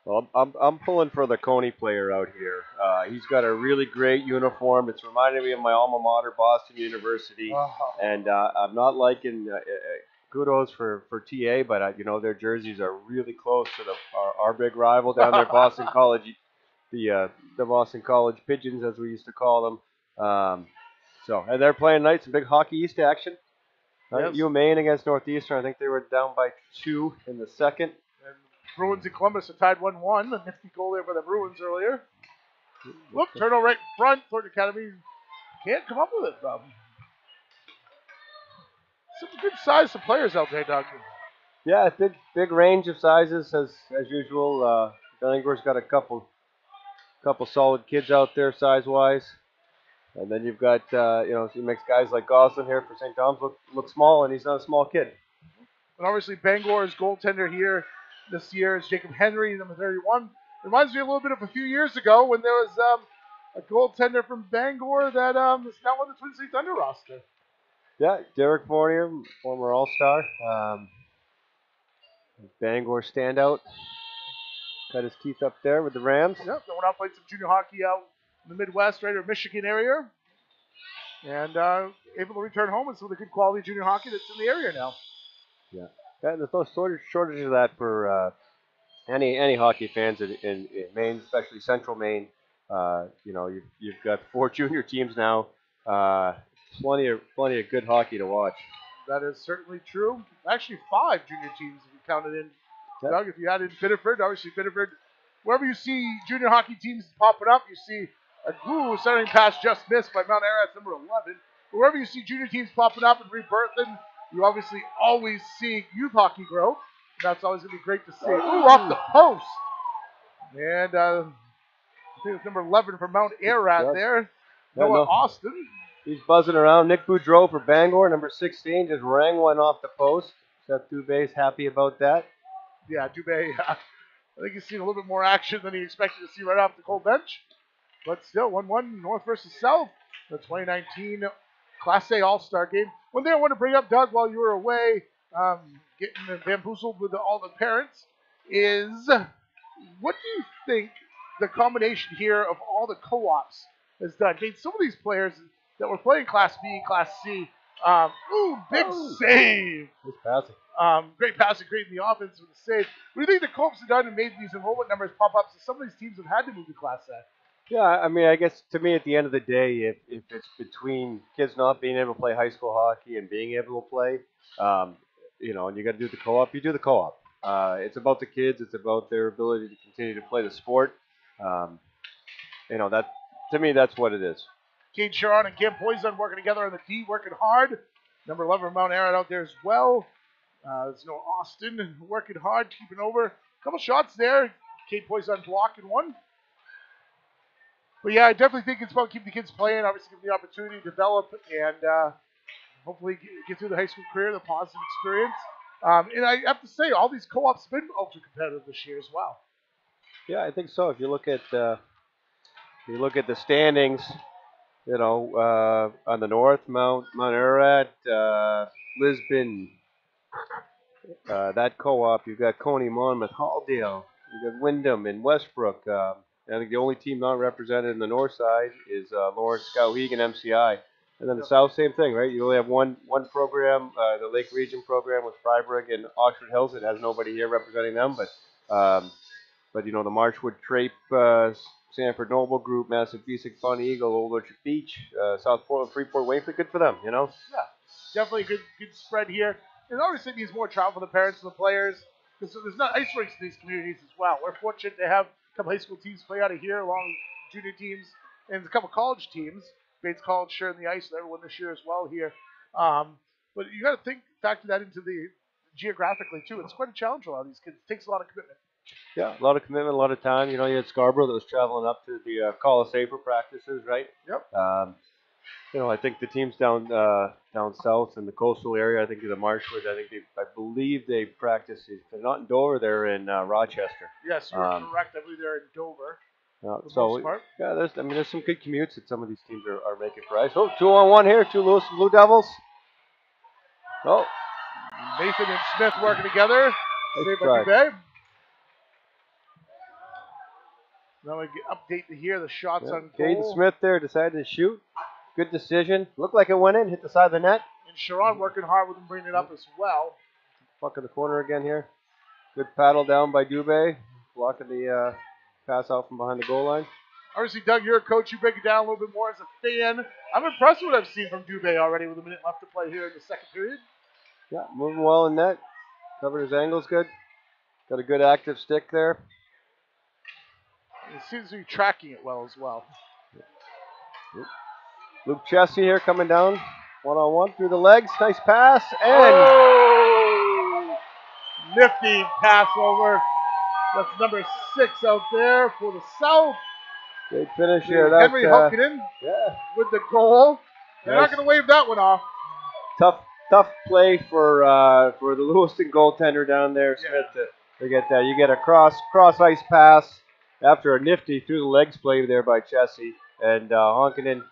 Well, I'm pulling for the Coney player out here. He's got a really great uniform. It's reminding me of my alma mater, Boston University. And I'm not liking kudos for TA, but their jerseys are really close to our big rival down there, Boston College, the Boston College Pigeons, as we used to call them. And they're playing tonight, some big Hockey East action. Yes. UMaine against Northeastern. I think they were down by 2 in the second. And Bruins and Columbus are tied 1-1. A nifty goal there for the Bruins earlier. Look, turnover right in front. Thornton Academy can't come up with it, Bob. Some good size of players out there, Doug. Yeah, big range of sizes as usual. Bangor's got a couple solid kids out there size wise, and then you've got he makes guys like Goslin here for St. Thomas look small, and he's not a small kid. And obviously Bangor's goaltender here this year is Jacob Henry, number 31. Reminds me a little bit of a few years ago when there was a goaltender from Bangor that is now on the Twin Cities Thunder roster. Yeah, Derek Fournier, former All-Star, Bangor standout, cut his teeth up there with the Rams. Yep, that went out played some junior hockey out in the Midwest, right, or Michigan area, and able to return home with some of the good quality junior hockey that's in the area now. Yeah, there's no shortage of that for any hockey fans in Maine, especially Central Maine. You've got 4 junior teams now. Plenty of good hockey to watch. That is certainly true. Actually, 5 junior teams if you counted in. Yep. Doug, if you added Biddeford, obviously Biddeford, wherever you see junior hockey teams popping up, you see a centering pass just missed by Mount Ararat, number 11. Wherever you see junior teams popping up and rebirthing, you obviously always see youth hockey grow. And that's always going to be great to see. Ooh, off the post. And I think it's number 11 for Mount Ararat there. Noah Austin. He's buzzing around. Nick Boudreau for Bangor, number 16, just rang one off the post. Seth Dubé's happy about that. Yeah, Dubé, I think he's seen a little bit more action than he expected to see right off the cold bench. But still, 1-1 North versus South, the 2019 Class A All-Star game. One thing I want to bring up, Doug, while you were away getting bamboozled with all the parents, is what do you think the combination here of all the co-ops has done? I mean, some of these players that were playing Class B, Class C, big save. Good passing. Great passing, great in the offense with the save. What do you think the co-ops have done and made these enrollment numbers pop up so some of these teams have had to move to Class A? Yeah, I mean, I guess to me at the end of the day, if it's between kids not being able to play high school hockey and being able to play, and you got to do the co-op, you do the co-op. It's about the kids. It's about their ability to continue to play the sport. That to me, that's what it is. Cade Sharon and Cam Poison working together on the D, working hard. Number 11 Mount Ararat out there as well. There's no Austin working hard, keeping over. A couple shots there. Cade Poison blocking one. But yeah, I definitely think it's about keeping the kids playing, obviously give them the opportunity to develop and hopefully get through the high school career, the positive experience. And I have to say, all these co-ops have been ultra competitive this year as well. Yeah, I think so. If you look at the standings, on the north, Mount Ararat, Lisbon, that co-op. You've got Coney, Monmouth, Halldale. You've got Wyndham and Westbrook. I think the only team not represented in the north side is Lawrence, Skowhegan, MCI. And then the south, same thing, right? You only have one program, the Lake Region program with Freiburg and Oxford Hills. It has nobody here representing them, but the Marshwood Trape, Sanford Noble Group, Massabesic, Bonnie Eagle, Old Orchard Beach, South Portland, Freeport, Wainfleet, good for them, Yeah, definitely a good spread here. And obviously it means more travel for the parents and the players because there's not ice rinks in these communities as well. We're fortunate to have a couple high school teams play out of here along with junior teams and a couple college teams. Bates College sharing the ice with everyone this year as well here. But you got to factor that into the geographically too. It's quite a challenge for a lot of these kids. It takes a lot of commitment. Yeah, a lot of commitment, a lot of time. You had Scarborough that was traveling up to the Coliseum for practices, right? Yep. I think the teams down south in the coastal area, I think the Marshwood, I believe they practice. If they're not in Dover, they're in Rochester. Yes, you're correct. I believe they're in Dover. There's some good commutes that some of these teams are making for ice. Oh, 2-on-1 here, 2 Lewis Blue Devils. Oh, Nathan and Smith working together. Saved by Dubé. Now we update to here the shots on goal. Caden Smith there decided to shoot. Good decision. Looked like it went in, hit the side of the net. And Sharon working hard with him bringing it up as well. Puck in the corner again here. Good paddle down by Dubé, blocking the pass out from behind the goal line. Obviously, Doug, you're a coach. You break it down a little bit more as a fan. I'm impressed with what I've seen from Dubé already with a minute left to play here in the second period. Yeah, moving well in net. Covered his angles good. Got a good active stick there. He seems to be tracking it well as well. Luke Chessie here coming down. 1-on-1 through the legs. Nice pass. And Nifty pass over. That's number 6 out there for the South. Great finish here. That's, Henry Hulkinen yeah. with the goal. They're Nice. not going to wave that one off. Tough play for the Lewiston goaltender down there, Smith, to get that. You get a cross ice pass after a nifty through the legs play there by Chessie, and Honkinen,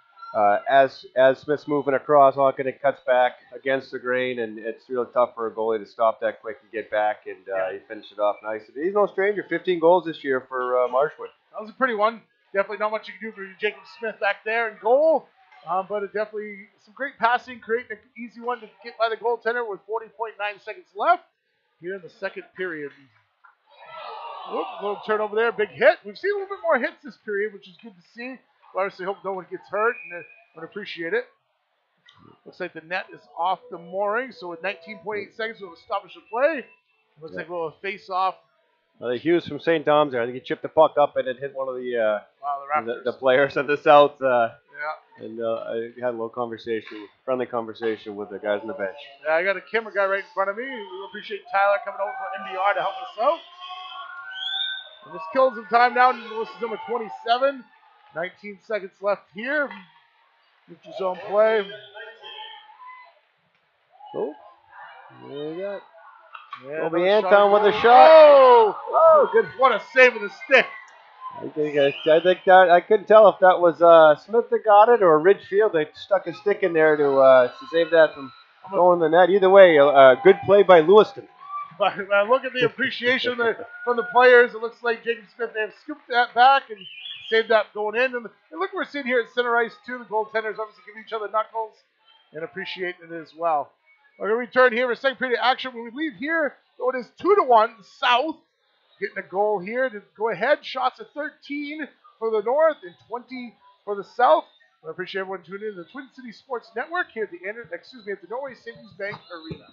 as Smith's moving across, Honkinen cuts back against the grain, and it's really tough for a goalie to stop that quick and get back, and he finished it off nice. He's no stranger. 15 goals this year for Marshwood. That was a pretty one. Definitely not much you can do for Jacob Smith back there in goal. But it definitely some great passing, creating an easy one to get by the goaltender with 40.9 seconds left here in the second period. Whoop, little turnover there, big hit. We've seen a little bit more hits this period, which is good to see. We obviously hope no one gets hurt, and I would appreciate it. Looks like the net is off the mooring, so with 19.8 seconds, we'll establish the play. Looks like we'll face off. I think Hughes from St. Tom's there. I think he chipped the puck up and it hit one of the players at the South. And I had a little friendly conversation with the guys on the bench. Yeah, I got a camera guy right in front of me. We appreciate Tyler coming over from MBR to help us out. And this kills some time now. This is number 27. 19 seconds left here. Neutral zone play. Oh, there you go. Yeah, Toby Anton with a shot. Oh, good. What a save with the stick. I think that I couldn't tell if that was Smith that got it or Ridgefield. They stuck a stick in there to save that from going in the net. Either way, good play by Lewiston. But look at the appreciation from the players. It looks like Jacob Smith, they have scooped that back and saved that going in. And look, we're sitting here at center ice too. The goaltenders obviously give each other knuckles and appreciate it as well. We're going to return here for a second period of action. When we leave here, though it is 2-1 South. Getting a goal here to go ahead. Shots at 13 for the North and 20 for the South. I appreciate everyone tuning in to the Twin City Sports Network here at the Norway Savings Bank Arena.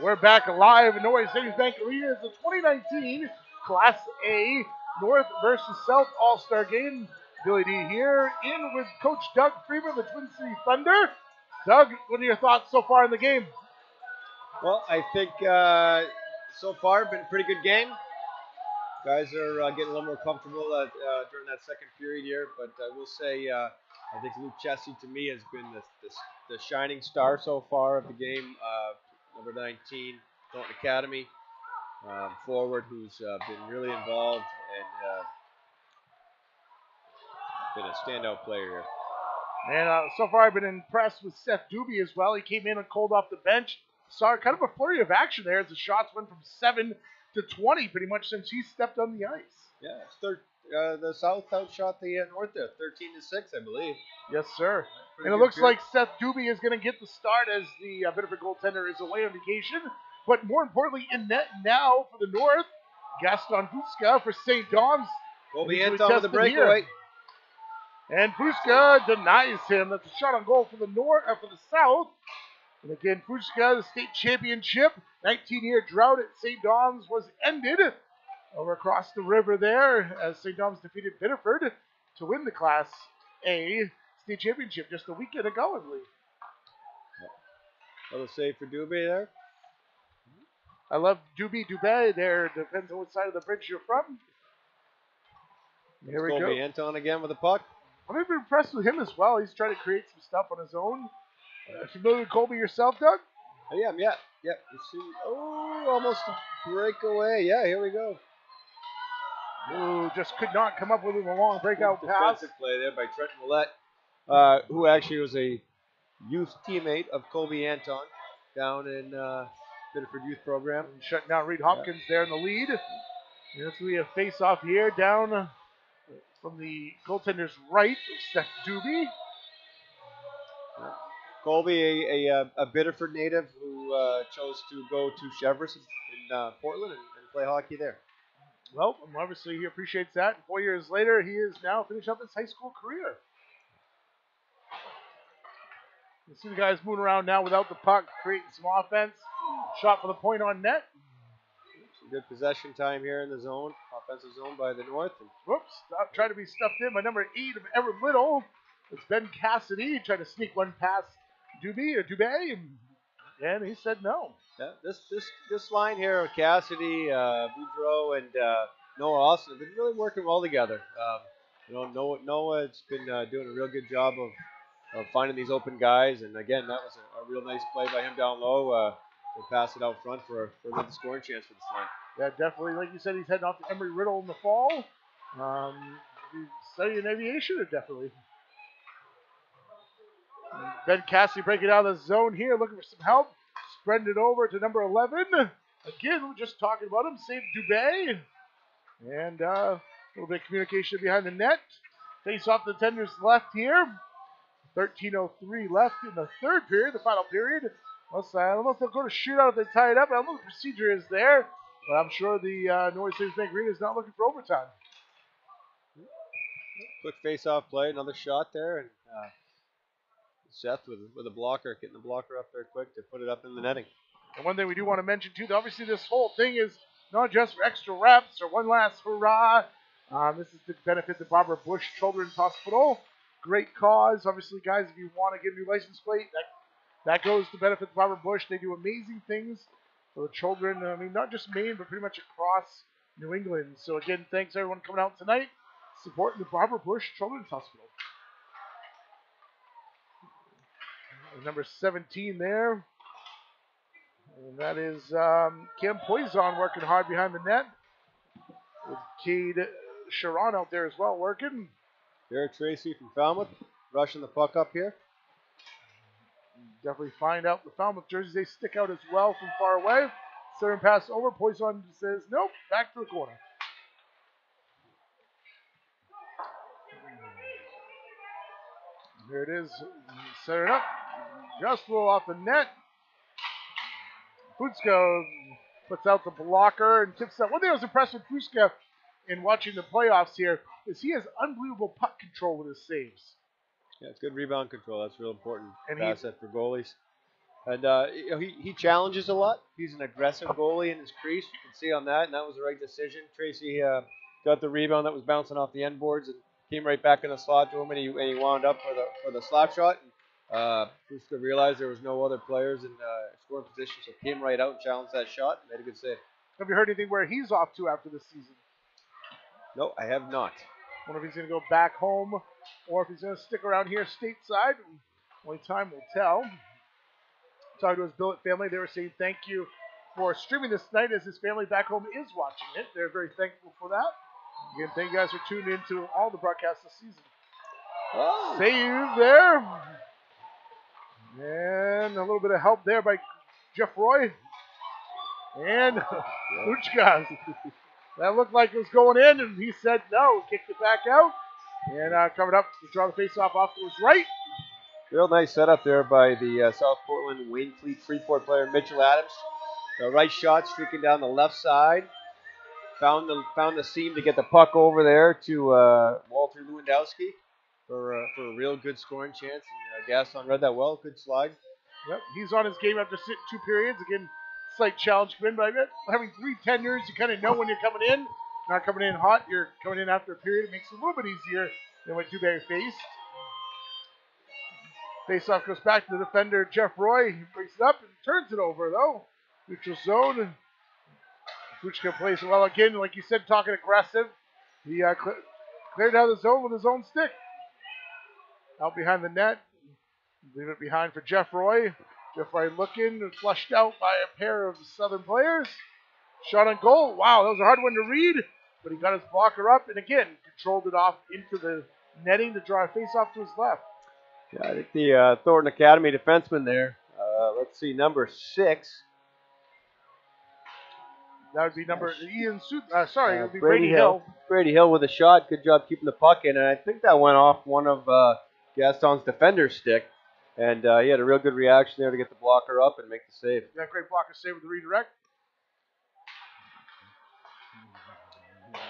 We're back live in Norway Savings Bank Arena. It's the 2019 Class A North versus South All-Star Game. Billy D here, in with Coach Doug Freeman of the Twin City Thunder. Doug, what are your thoughts so far in the game? Well, I think so far been a pretty good game. Guys are getting a little more comfortable during that second period here, but I will say I think Luke Chessie to me has been the shining star so far of the game. Number 19, Thornton Academy forward, who's been really involved and been a standout player here. And so far I've been impressed with Seth Doobie as well. He came in and called off the bench. Saw kind of a flurry of action there as the shots went from 7 to 20 pretty much since he stepped on the ice. Yeah, it's the South outshot the North there, 13-6, I believe. Yes, sir. Pretty And it good looks period. like Seth Doobie is going to get the start as the Biddeford goaltender is away on vacation. But more importantly, in net now for the North, Gaston Fuska for St. Dom's. Colby Usually Anton with the tested here. breakaway. And Fuska denies him. That's a shot on goal for the for the South. And again, Fuska, the state championship, 19-year drought at St. Dom's was ended over across the river there as St. Dom's defeated Biddeford to win the Class A state championship just a weekend ago, I believe. Another save for Doobie there. I love Dubé there. Depends on what side of the bridge you're from. Here we Colby go. Anton again with the puck. I've been impressed with him as well. He's trying to create some stuff on his own. Familiar with Colby yourself, Doug? Yeah. You see, almost a breakaway. Yeah, here we go. Ooh, just could not come up with a long breakout pass. Defensive play there by Trent Millette, who actually was a youth teammate of Colby Anton down in Biddeford Youth Program. And shutting down Reed Hopkins there in the lead. And this will be a face-off here down from the goaltender's right of Seth Doobie. Colby, a Biddeford native who chose to go to Chevron in Portland and play hockey there. Well, obviously he appreciates that. 4 years later, he is now finished up his high school career. You see the guys moving around now without the puck, creating some offense. Shot for the point on net. Some good possession time here in the zone, offensive zone by the North. Whoops, trying to be stuffed in by number 8 of Everett Little. It's Ben Cassidy trying to sneak one past Dubé, and he said no. Yeah, this line here with Cassidy, Boudreau, and Noah Austin have been really working well together. Noah's been doing a real good job of finding these open guys, and again, that was a real nice play by him down low to pass it out front for another scoring chance for this line. Yeah, definitely. Like you said, he's heading off to Emory Riddle in the fall. He's studying aviation, definitely. Ben Cassidy breaking out of the zone here, looking for some help. Spreading it over to number 11. Again, we're just talking about him. Save Dubé. And a little bit of communication behind the net. Face off the tender's left here. 13:03 left in the third period, the final period. I don't know if they'll go to shootout if they tie it up. I don't know what the procedure is there. But I'm sure the Norway Savings Bank Arena is not looking for overtime. Quick face-off play, another shot there, and Seth with a blocker, getting the blocker up there quick to put it up in the netting. And one thing we do want to mention too, that obviously this whole thing is not just for extra reps or one last hurrah. This is to benefit the Barbara Bush Children's Hospital. Great cause. Obviously, guys, if you want to get a new license plate, that goes to benefit the Barbara Bush. They do amazing things for the children. I mean, not just Maine, but pretty much across New England. So again, thanks everyone coming out tonight, supporting the Barbara Bush Children's Hospital. Number 17 there. And that is Cam Poison working hard behind the net. With Cade Sharon out there as well working. Derek Tracy from Falmouth rushing the puck up here. Definitely find out the Falmouth jerseys. They stick out as well from far away. Southern pass over. Poison says nope. Back to the corner. Here it is. Set it up. Just a little off the net. Fuska puts out the blocker and tips that. One thing I was impressed with Fuska in watching the playoffs here is he has unbelievable puck control with his saves. Yeah, it's good rebound control. That's real important And asset for goalies. And you know, he challenges a lot. He's an aggressive goalie in his crease. You can see on that, and that was the right decision. Tracy got the rebound that was bouncing off the end boards and came right back in the slot to him, and he wound up for the slap shot. Fuchska realized there was no other players in scoring position, so came right out and challenged that shot and made a good save. Have you heard anything where he's off to after this season? No, I have not. Wonder if he's going to go back home or if he's going to stick around here stateside. Only time will tell. Talking to his billet family, they were saying thank you for streaming this night as his family back home is watching it. They're very thankful for that. Again, thank you guys for tuning in to all the broadcasts this season. Oh. Save there. And a little bit of help there by Jeff Roy. And Fuchka. That looked like it was going in, and he said no, kicked it back out. And covered up to draw the face-off off to his right. Real nice setup there by the South Portland Wainfleet Freeport player Mitchell Adams. The right shot streaking down the left side. Found the seam to get the puck over there to Walter Lewandowski for a real good scoring chance. And Gaston read that well. Good slide. Yep, he's on his game after 2 periods. Again, slight challenge for him, but having 3 tenures, you kind of know when you're coming in. Not coming in hot, you're coming in after a period. It makes it a little bit easier than what Dewberry faced. Face-off goes back to the defender, Jeff Roy. He brings it up and turns it over, though. Neutral zone. Fuchka plays it well again. Like you said, talking aggressive. He cleared out of the zone with his own stick. Out behind the net. Leave it behind for Jeff Roy. Jeff Roy looking, flushed out by a pair of Southern players. Shot on goal. Wow, that was a hard one to read, but he got his blocker up and again controlled it off into the netting to draw a face-off to his left. Yeah, I think the Thornton Academy defenseman there. Let's see, number 6. That would be number Ian. It would be Brady Hill. Brady Hill with a shot. Good job keeping the puck in, and I think that went off one of Gaston's defender's stick. And he had a real good reaction there to get the blocker up and make the save. Yeah, great blocker save with the redirect.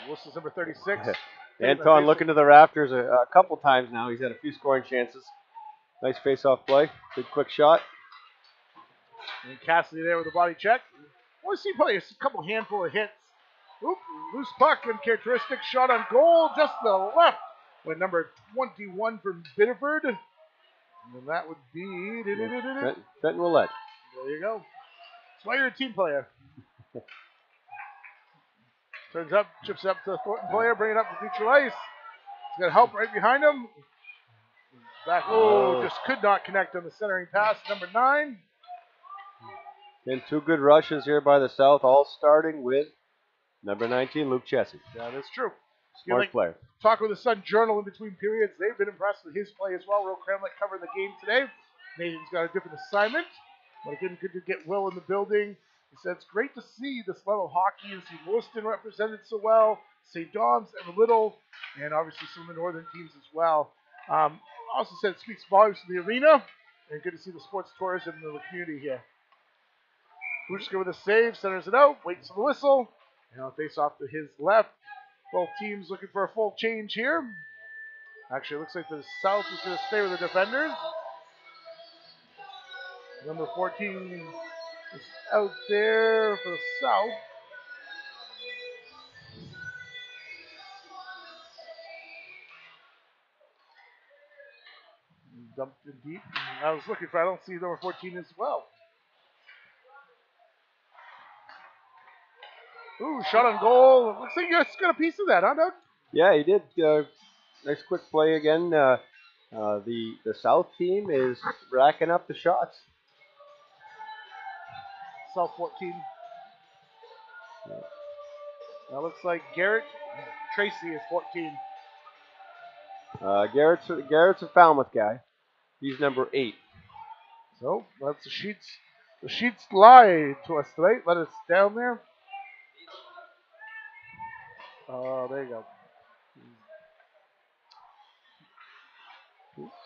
Wilson's number 36. Anton looking to the rafters a couple times now. He's had a few scoring chances. Nice face-off play. Good quick shot. And Cassidy there with a body check. Only see probably a couple handful of hits. Oop, loose puck, uncharacteristic shot on goal, just to the left. With number 21 from Biddeford. And that would be Trenton Willette. There you go. That's why you're a team player. Turns up, chips up to the Thornton player, bring it up to neutral ice. He's got help right behind him. Back, just could not connect on the centering pass. Number 9. And 2 good rushes here by the South, all starting with number 19, Luke Chessie. Yeah, that's true. Smart player. Talk with the Sun Journal in between periods. They've been impressed with his play as well. Will Cramlett covering the game today. Nathan's got a different assignment. But again, good to get Will in the building. He said it's great to see this level of hockey and see Lewiston represented so well, St. Dom's, Ever Little, and obviously some of the northern teams as well. Also said it speaks volumes to the arena, and good to see the sports tourism in the community here. Fuchska with a save, centers it out, waits for the whistle, and I'll face off to his left. Both teams looking for a full change here. Actually, it looks like the South is going to stay with the defenders. Number 14 is out there for the South. Dumped in deep. I was looking for, I don't see number 14 as well. Ooh, shot on goal. Looks like you just got a piece of that, huh, Doug? Yeah, he did. Nice quick play again. The South team is racking up the shots. South 14. That looks like Garrett Tracy is 14. Garrett's a Falmouth guy. He's number 8. So that's the sheets. The sheets lie to us tonight. Let us down there. There you go.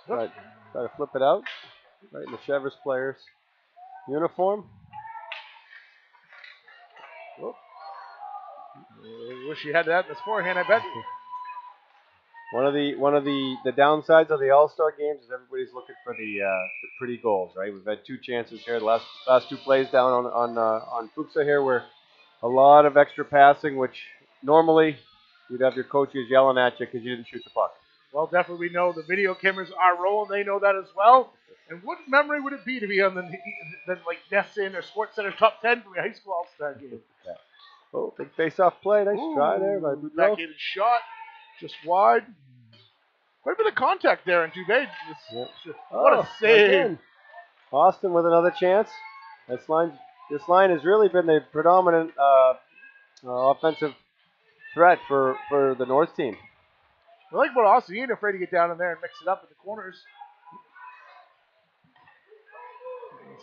Try to flip it out. Right in the Chevrolet player's uniform. Whoop. Wish you had that in his forehand, I bet. One of the downsides of the All-Star games is everybody's looking for the pretty goals, right? We've had 2 chances here. The last 2 plays down on Fuchsa here were a lot of extra passing, which normally you'd have your coaches yelling at you because you didn't shoot the puck. Well, definitely we know the video cameras are rolling. They know that as well. And what memory would it be to be on the like Nesson or Sports Center top 10 for a high school All-Star game? Yeah. Oh, big face-off play. Nice try there by Boudreaux. Backhanded shot, just wide. Quite a bit of contact there in Dubé. What a save. Again. Austin with another chance. This line has really been the predominant offensive threat for the North team. I like about Austin. He ain't afraid to get down in there and mix it up in the corners.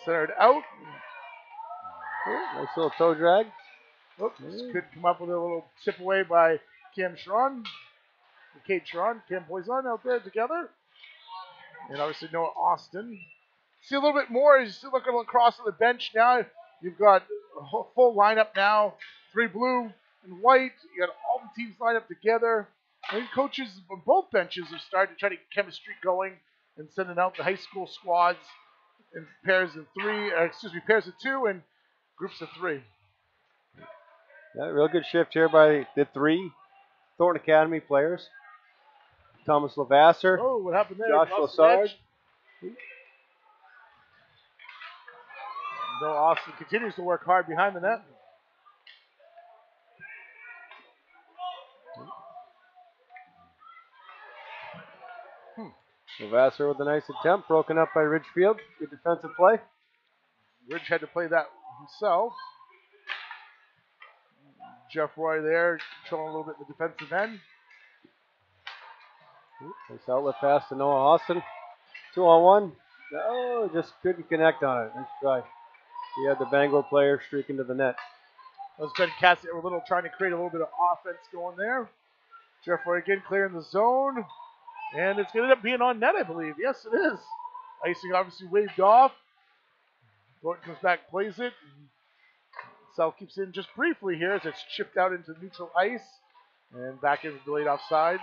Centered out. Oh, nice little toe drag. Oops, could come up with a little chip away by Cam Sharon. Kate Sharon, Cam Poison out there together. And obviously Noah Austin. See a little bit more as you look across on the bench now. You've got a full lineup now. 3 blue and white. You got all the teams lined up together. I think coaches on both benches have started to try to get chemistry going and sending out the high school squads in pairs of 2 and groups of 3. Yeah, real good shift here by the 3 Thornton Academy players. Thomas Lavasser. Oh, what happened there? Josh Lassard. No, Austin continues to work hard behind the net. Lavasser with a nice attempt, broken up by Ridgefield. Good defensive play. Ridge had to play that himself. Jeff Roy there, controlling a little bit in the defensive end. Nice outlet pass to Noah Austin. 2-on-1. Oh, just couldn't connect on it. Nice try. He had the Bangor player streaking to the net. That was Ben Cassidy a little trying to create a little bit of offense going there. Jeff Roy again clearing the zone. And it's going to end up being on net, I believe. Yes, it is. Icing obviously waved off. Thornton comes back, plays it. South keeps in just briefly here as it's chipped out into neutral ice. And back is delayed offside.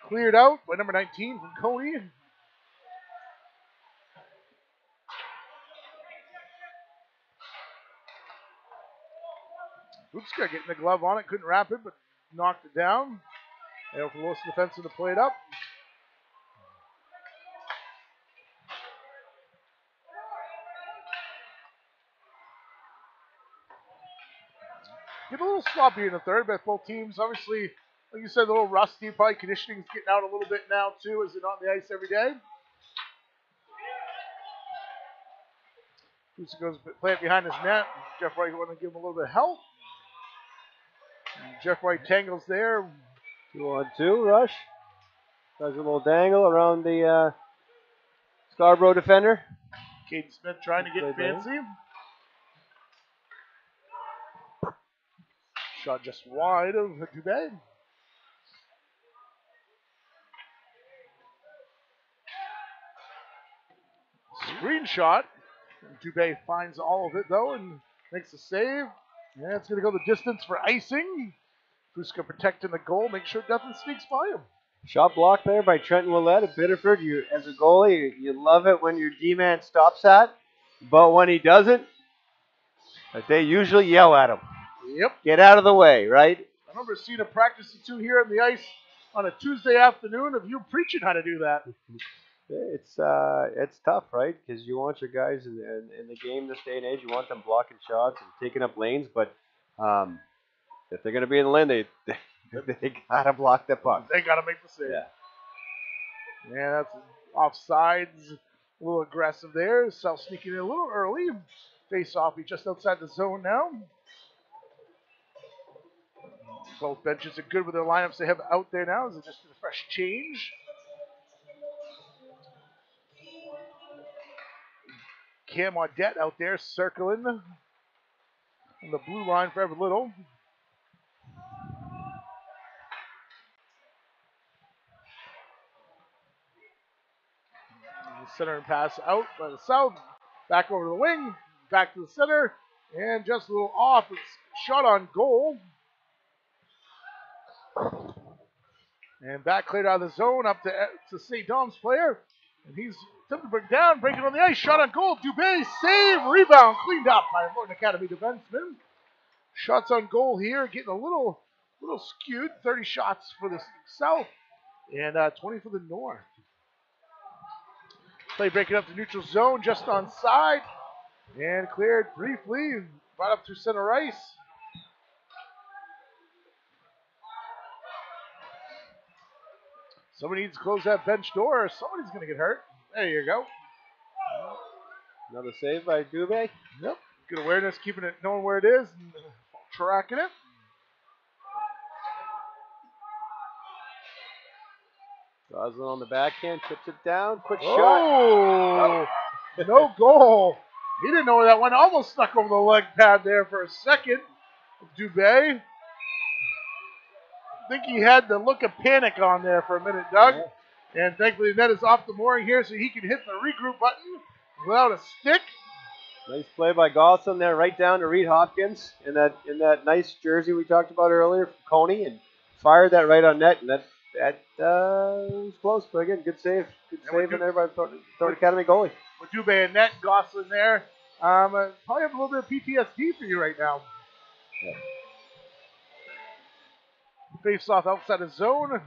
Cleared out by number 19 from Coney. Butska getting the glove on it, couldn't wrap it, but knocked it down. And for Wilson defensive to play it up. Get a little sloppy in the third, but both teams, obviously, like you said, a little rusty. Probably conditioning's getting out a little bit now, too, as they're not on the ice every day. Butska goes play it behind his net. Jeff White want to give him a little bit of help. And Jeff White tangles there. 2-on-2 rush. Does a little dangle around the Scarborough defender. Caden Smith trying to get fancy. Shot just wide of Dubé. Screen shot. Dubé finds all of it though and makes the save. And it's going to go the distance for icing. Fuska protecting the goal, make sure nothing sneaks by him. Shot blocked there by Trenton Willett of Biddeford. You, as a goalie, you love it when your D-man stops that, but when he doesn't, they usually yell at him. Yep. Get out of the way, right? I remember seeing a practice or 2 here on the ice on a Tuesday afternoon of you preaching how to do that. It's tough, right? Because you want your guys in the game this day and age, you want them blocking shots and taking up lanes, but if they're going to be in the lane, they got to block the puck. They got to make the save. Yeah. Yeah, that's offsides. A little aggressive there. South sneaking in a little early. Face off, he's just outside the zone now. Both benches are good with their lineups they have out there now. Is it just a fresh change? Cam Audette out there circling on the blue line for every little. Center and pass out by the South. Back over to the wing. Back to the center. And just a little off. It's shot on goal. And back cleared out of the zone up to St. Dom's player. And he's attempting to break down, breaking on the ice. Shot on goal. Dubé save. Rebound cleaned up by a Morton Academy defenseman. Shots on goal here, getting a little skewed. 30 shots for the South and 20 for the North. Play breaking up the neutral zone, just on side. And cleared briefly. Brought up to center ice. Somebody needs to close that bench door or somebody's going to get hurt. There you go. Another save by Dubé. Yep. Good awareness, keeping it, knowing where it is, and tracking it. Goslin on the backhand, tips it down. Quick shot. Oh, no goal. He didn't know where that went. Almost stuck over the leg pad there for a second. Dubé. I think he had the look of panic on there for a minute, Doug. Yeah. And thankfully the net is off the mooring here so he can hit the regroup button without a stick. Nice play by Goslin there, right down to Reed Hopkins in that nice jersey we talked about earlier from Coney, and fired that right on net, and that was close, but again, good save. Good save in there by Thornton Academy goalie. With Dubé and net, Goslin there. Probably have a little bit of PTSD for you right now. Yeah. Face off outside the zone.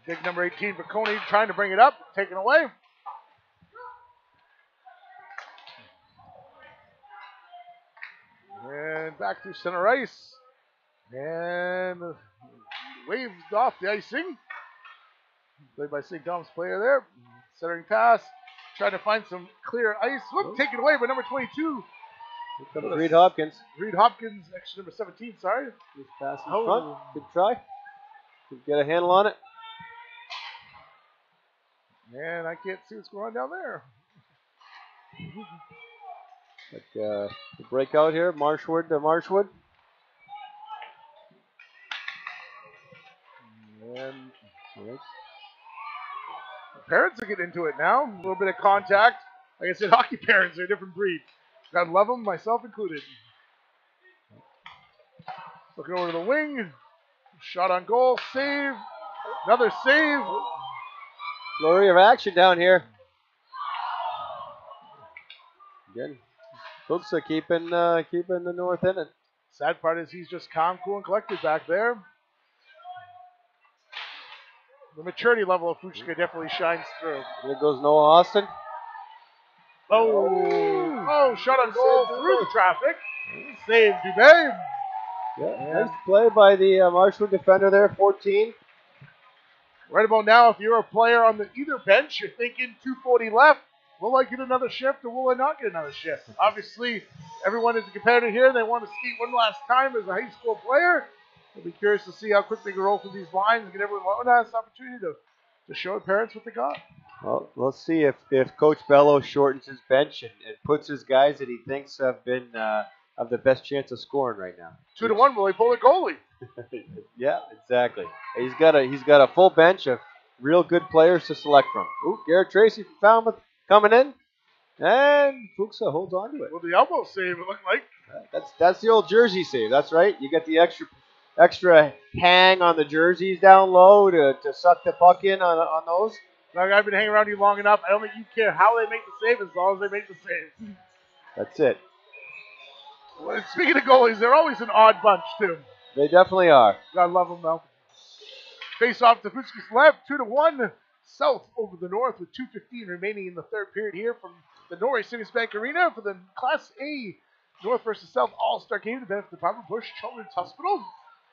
Big number 18 for Coney, trying to bring it up, taken away. And back to center ice. And waved off the icing. Played by St. Dom's player there. Centering pass. Trying to find some clear ice. Whoop, taken away by number 22. Here comes Reed Hopkins. Reed Hopkins, extra number 17, sorry. Just pass in front. Good try. Could get a handle on it. Man, I can't see what's going on down there. Like the breakout here, Marshwood to Marshwood. And the parents are getting into it now. A little bit of contact. Like I said, hockey parents are a different breed. God love them, myself included. Looking over to the wing. Shot on goal. Save. Another save. Flurry of action down here. Again, Fuchsa keeping the North in it. Sad part is he's just calm, cool, and collected back there. The maturity level of Fuchska definitely shines through. There goes Noah Austin. Oh, shot on goal through the traffic. Save Dubé. Yeah, nice play by the Marshwood defender there, 14. Right about now, if you're a player on the either bench, you're thinking 2:40 left. Will I get another shift or will I not get another shift? Obviously, everyone is a competitor here. They want to skate one last time as a high school player. I'll be curious to see how quick they can roll through these lines and get everyone one last opportunity to show the parents what they got. Well, let's see if Coach Bello shortens his bench and puts his guys that he thinks have the best chance of scoring right now. 2-1, will he pull the goalie? Yeah, exactly. He's got a full bench of real good players to select from. Ooh, Garrett Tracy from Falmouth coming in, and Fuchsa holds on to it. Well, the elbow save, it looked like. That's the old jersey save. That's right. You get the extra hang on the jerseys down low to suck the puck in on those. Doug, I've been hanging around you long enough. I don't think you care how they make the save as long as they make the save. That's it. Well, speaking of goalies, they're always an odd bunch, too. They definitely are. God love them, though. Face off to Fuchska's left, 2-1. South over the North with 2:15 remaining in the third period here from the Norway Civics Bank Arena for the Class A North versus South All-Star game to benefit the Papa Bush Children's Hospital.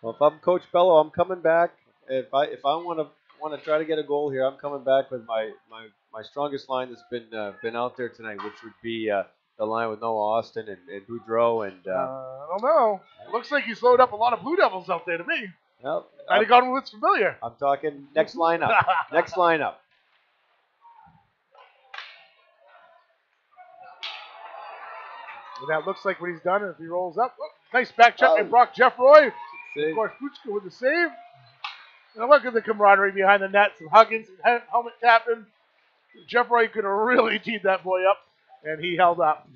Well, if I'm Coach Bello, I'm coming back. If I want to try to get a goal here, I'm coming back with my strongest line that's been out there tonight, which would be the line with Noah Austin and Boudreau and. I don't know. It looks like you slowed up a lot of Blue Devils out there to me. Well, I'd have gone with what's familiar. I'm talking next lineup. Next lineup. And that looks like what he's done if he rolls up. Oh, nice back check by Brock Jeffroy. Of course, Fuchska with the save. And look at the camaraderie behind the net. Some hugging, some helmet tapping. Jeffroy could have really teed that boy up, and he held up.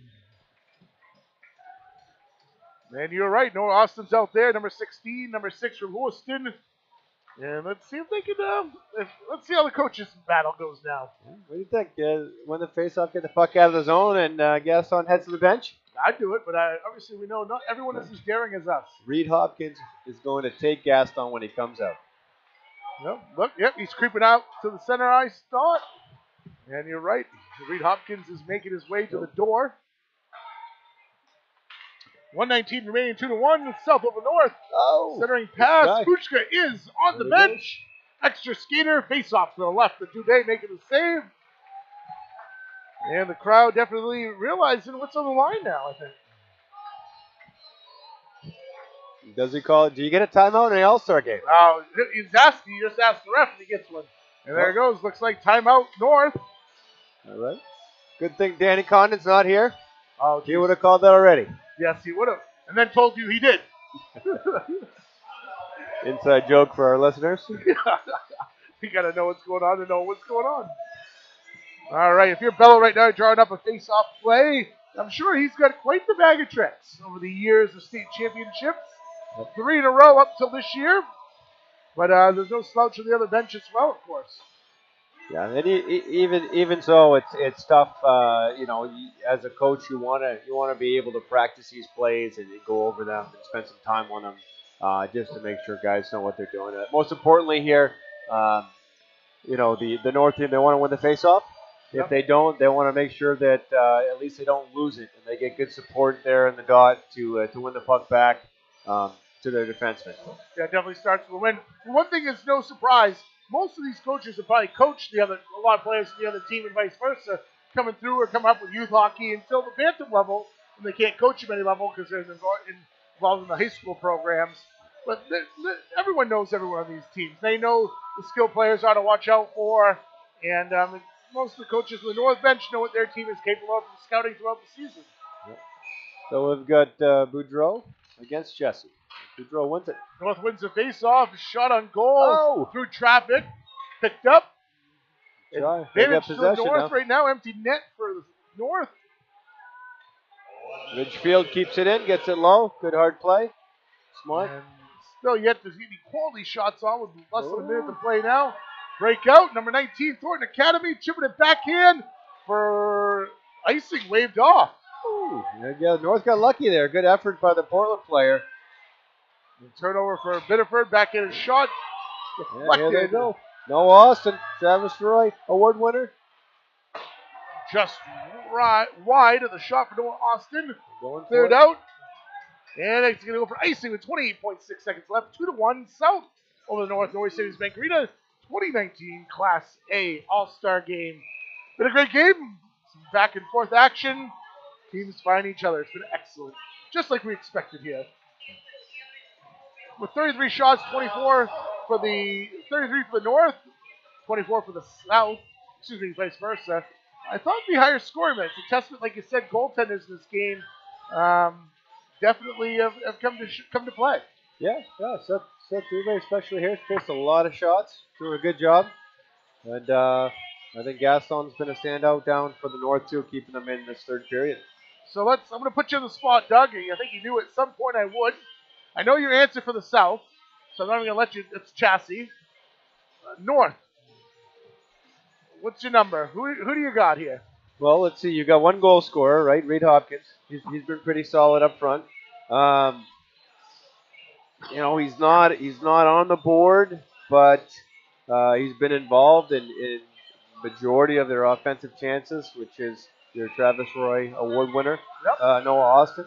And you're right. Noah Austin's out there, number 16, number 6 from Lewiston. And let's see if they can. Let's see how the coaches' battle goes now. What do you think? Win the faceoff, get the puck out of the zone, and Gaston heads to the bench? I'd do it, but obviously we know not everyone is as daring as us. Reed Hopkins is going to take Gaston when he comes out. Look, yep, he's creeping out to the center ice dot. And you're right. Reed Hopkins is making his way to the door. 1:19 remaining, 2-1. South over North. Oh, Centering pass. Fuchka is on the bench. Extra skater. Face off to the left. The Dubé making the save. And the crowd definitely realizing what's on the line now, I think. Does he call it? Do you get a timeout in the All-Star game? Oh, he's asking. You just ask the ref if he gets one. And there it goes. Looks like timeout North. All right. Good thing Danny Condon's not here. Oh, he would have called that already. Yes, he would have. And then told you he did. Inside joke for our listeners. You got to know what's going on to know what's going on. All right, if you're Bello right now drawing up a face-off play, I'm sure he's got quite the bag of tricks over the years of state championships. 3 in a row up till this year. But there's no slouch on the other bench as well, of course. Yeah, and even so, it's tough. As a coach, you wanna be able to practice these plays and go over them and spend some time on them, just to make sure guys know what they're doing. Most importantly here, the North team, they want to win the faceoff. If they don't, they want to make sure that at least they don't lose it and they get good support there in the dot to win the puck back to their defensemen. Yeah, it definitely starts with a win. One thing is no surprise. Most of these coaches have probably coached a lot of players from the other team and vice versa, coming through or coming up with youth hockey until the bantam level, and they can't coach them any level because they're involved in the high school programs. But everyone knows everyone on these teams. They know the skill players are to watch out for, and most of the coaches on the North bench know what their team is capable of scouting throughout the season. Yep. So we've got Boudreau against Jesse. Boudreau wins it. North wins the face-off. Shot on goal through traffic. Picked up. Advantage to the North right now. Empty net for the North. Ridgefield keeps it in, gets it low. Good hard play. Smart. And still yet to see the quality shots on with less than a minute to play now. Breakout, number 19, Thornton Academy, chipping it backhand for icing, waved off. Ooh, yeah, North got lucky there. Good effort by the Portland player. And turnover for Biddeford, backhand shot. Yeah, here they go. Noah Austin, Travis Roy, award winner. Just wide of the shot for Noah Austin. Cleared out. And it's going to go for icing with 28.6 seconds left. 2-1 South over the North Cities Bank Arena. 2019 Class A All-Star Game. Been a great game. Some back and forth action. Teams find each other. It's been excellent. Just like we expected here. With 33 shots, 24 for the 33 for the North, 24 for the South. Excuse me, vice versa. I thought it'd be higher scoring, but it's a testament, like you said, goaltenders in this game definitely have come to play. Yeah. Seth Dubé, especially here, faced a lot of shots, doing a good job, and I think Gaston's been a standout down for the North too, keeping them in this third period. So I'm going to put you on the spot, Doug. I think you knew at some point I would. I know your answer for the South, so I'm not even going to let you. It's Chassis. North. What's your number? Who do you got here? Well, let's see. You got one goal scorer, right? Reed Hopkins. He's been pretty solid up front. He's not on the board, but he's been involved in majority of their offensive chances, which is your Travis Roy award winner, Noah Austin.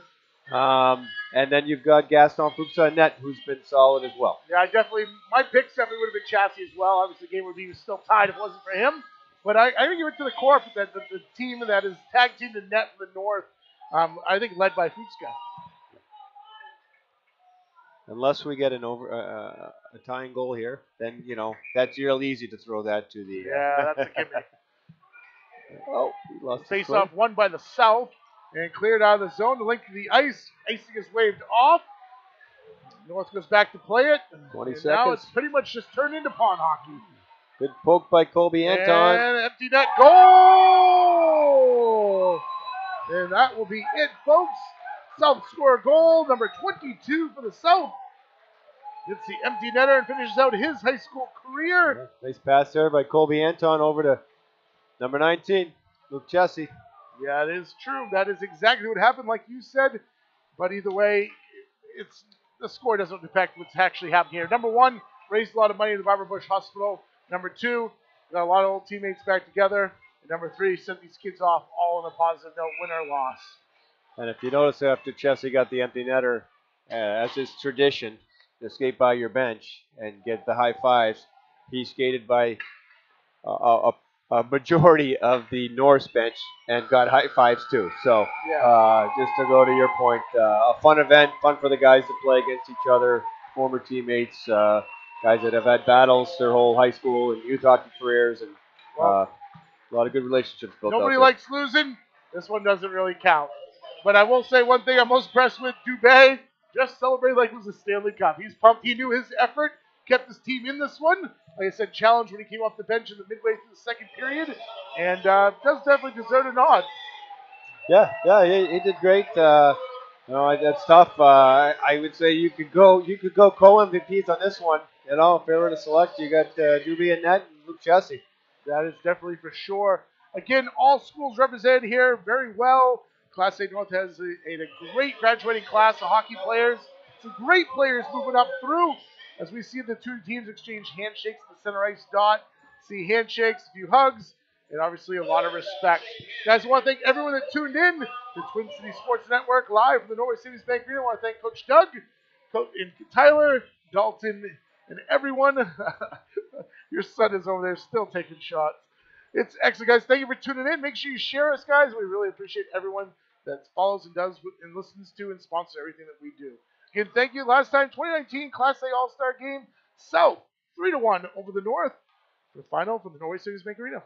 And then you've got Gaston Fuchsa net, who's been solid as well. Yeah, definitely. My picks definitely would have been Chassis as well. Obviously, the game would be still tied if it wasn't for him. But I think he went to the core for the team that is tag team the net for the North. I think led by Fuchsa. Unless we get a tying goal here, then that's real easy to throw that to the. Yeah, that's a gimme. He lost face off won by the South and cleared out of the zone. The link to the ice. Icing is waved off. North goes back to play it. 20 seconds. Now it's pretty much just turned into pond hockey. Good poke by Colby Anton. And empty net goal. And that will be it, folks. South score a goal, number 22 for the South. Gets the empty netter and finishes out his high school career. Nice pass there by Colby Anton over to number 19, Luke Chessie. Yeah, it is true. That is exactly what happened, like you said. But either way, it's the score doesn't affect what's actually happening here. Number one, raised a lot of money in the Barbara Bush Hospital. Number two, got a lot of old teammates back together. And number three, sent these kids off all on a positive note, win or loss. And if you notice, after Chessie got the empty netter, as is tradition, to skate by your bench and get the high fives, he skated by a majority of the Norse bench and got high fives too. So just to go to your point, a fun event, fun for the guys to play against each other, former teammates, guys that have had battles their whole high school and youth hockey careers, and a lot of good relationships built. Nobody likes losing. This one doesn't really count. But I will say one thing I'm most impressed with, Dubé just celebrated like it was a Stanley Cup. He's pumped. He knew his effort kept his team in this one. Like I said, challenged when he came off the bench in the midway through the second period. And does definitely deserve a nod. Yeah, he did great. That's tough. I would say you could go co-MVPs on this one. You know, if they were to select, you got Dubé and Net and Luke Chessie. That is definitely for sure. Again, all schools represented here very well. Class A North has a great graduating class of hockey players. Some great players moving up through as we see the two teams exchange handshakes at the center ice dot. See handshakes, a few hugs, and obviously a lot of respect. Guys, I want to thank everyone that tuned in to Twin City Sports Network live from the Norway Savings Bank Arena. I want to thank Coach Doug, and Tyler, Dalton, and everyone. Your son is over there still taking shots. It's excellent, guys. Thank you for tuning in. Make sure you share us, guys. We really appreciate everyone that follows and does and listens to and sponsors everything that we do. Again, thank you. Last time, 2019 Class A All-Star Game, South 3-1 over the North for the final from the Norway Savings Bank Arena.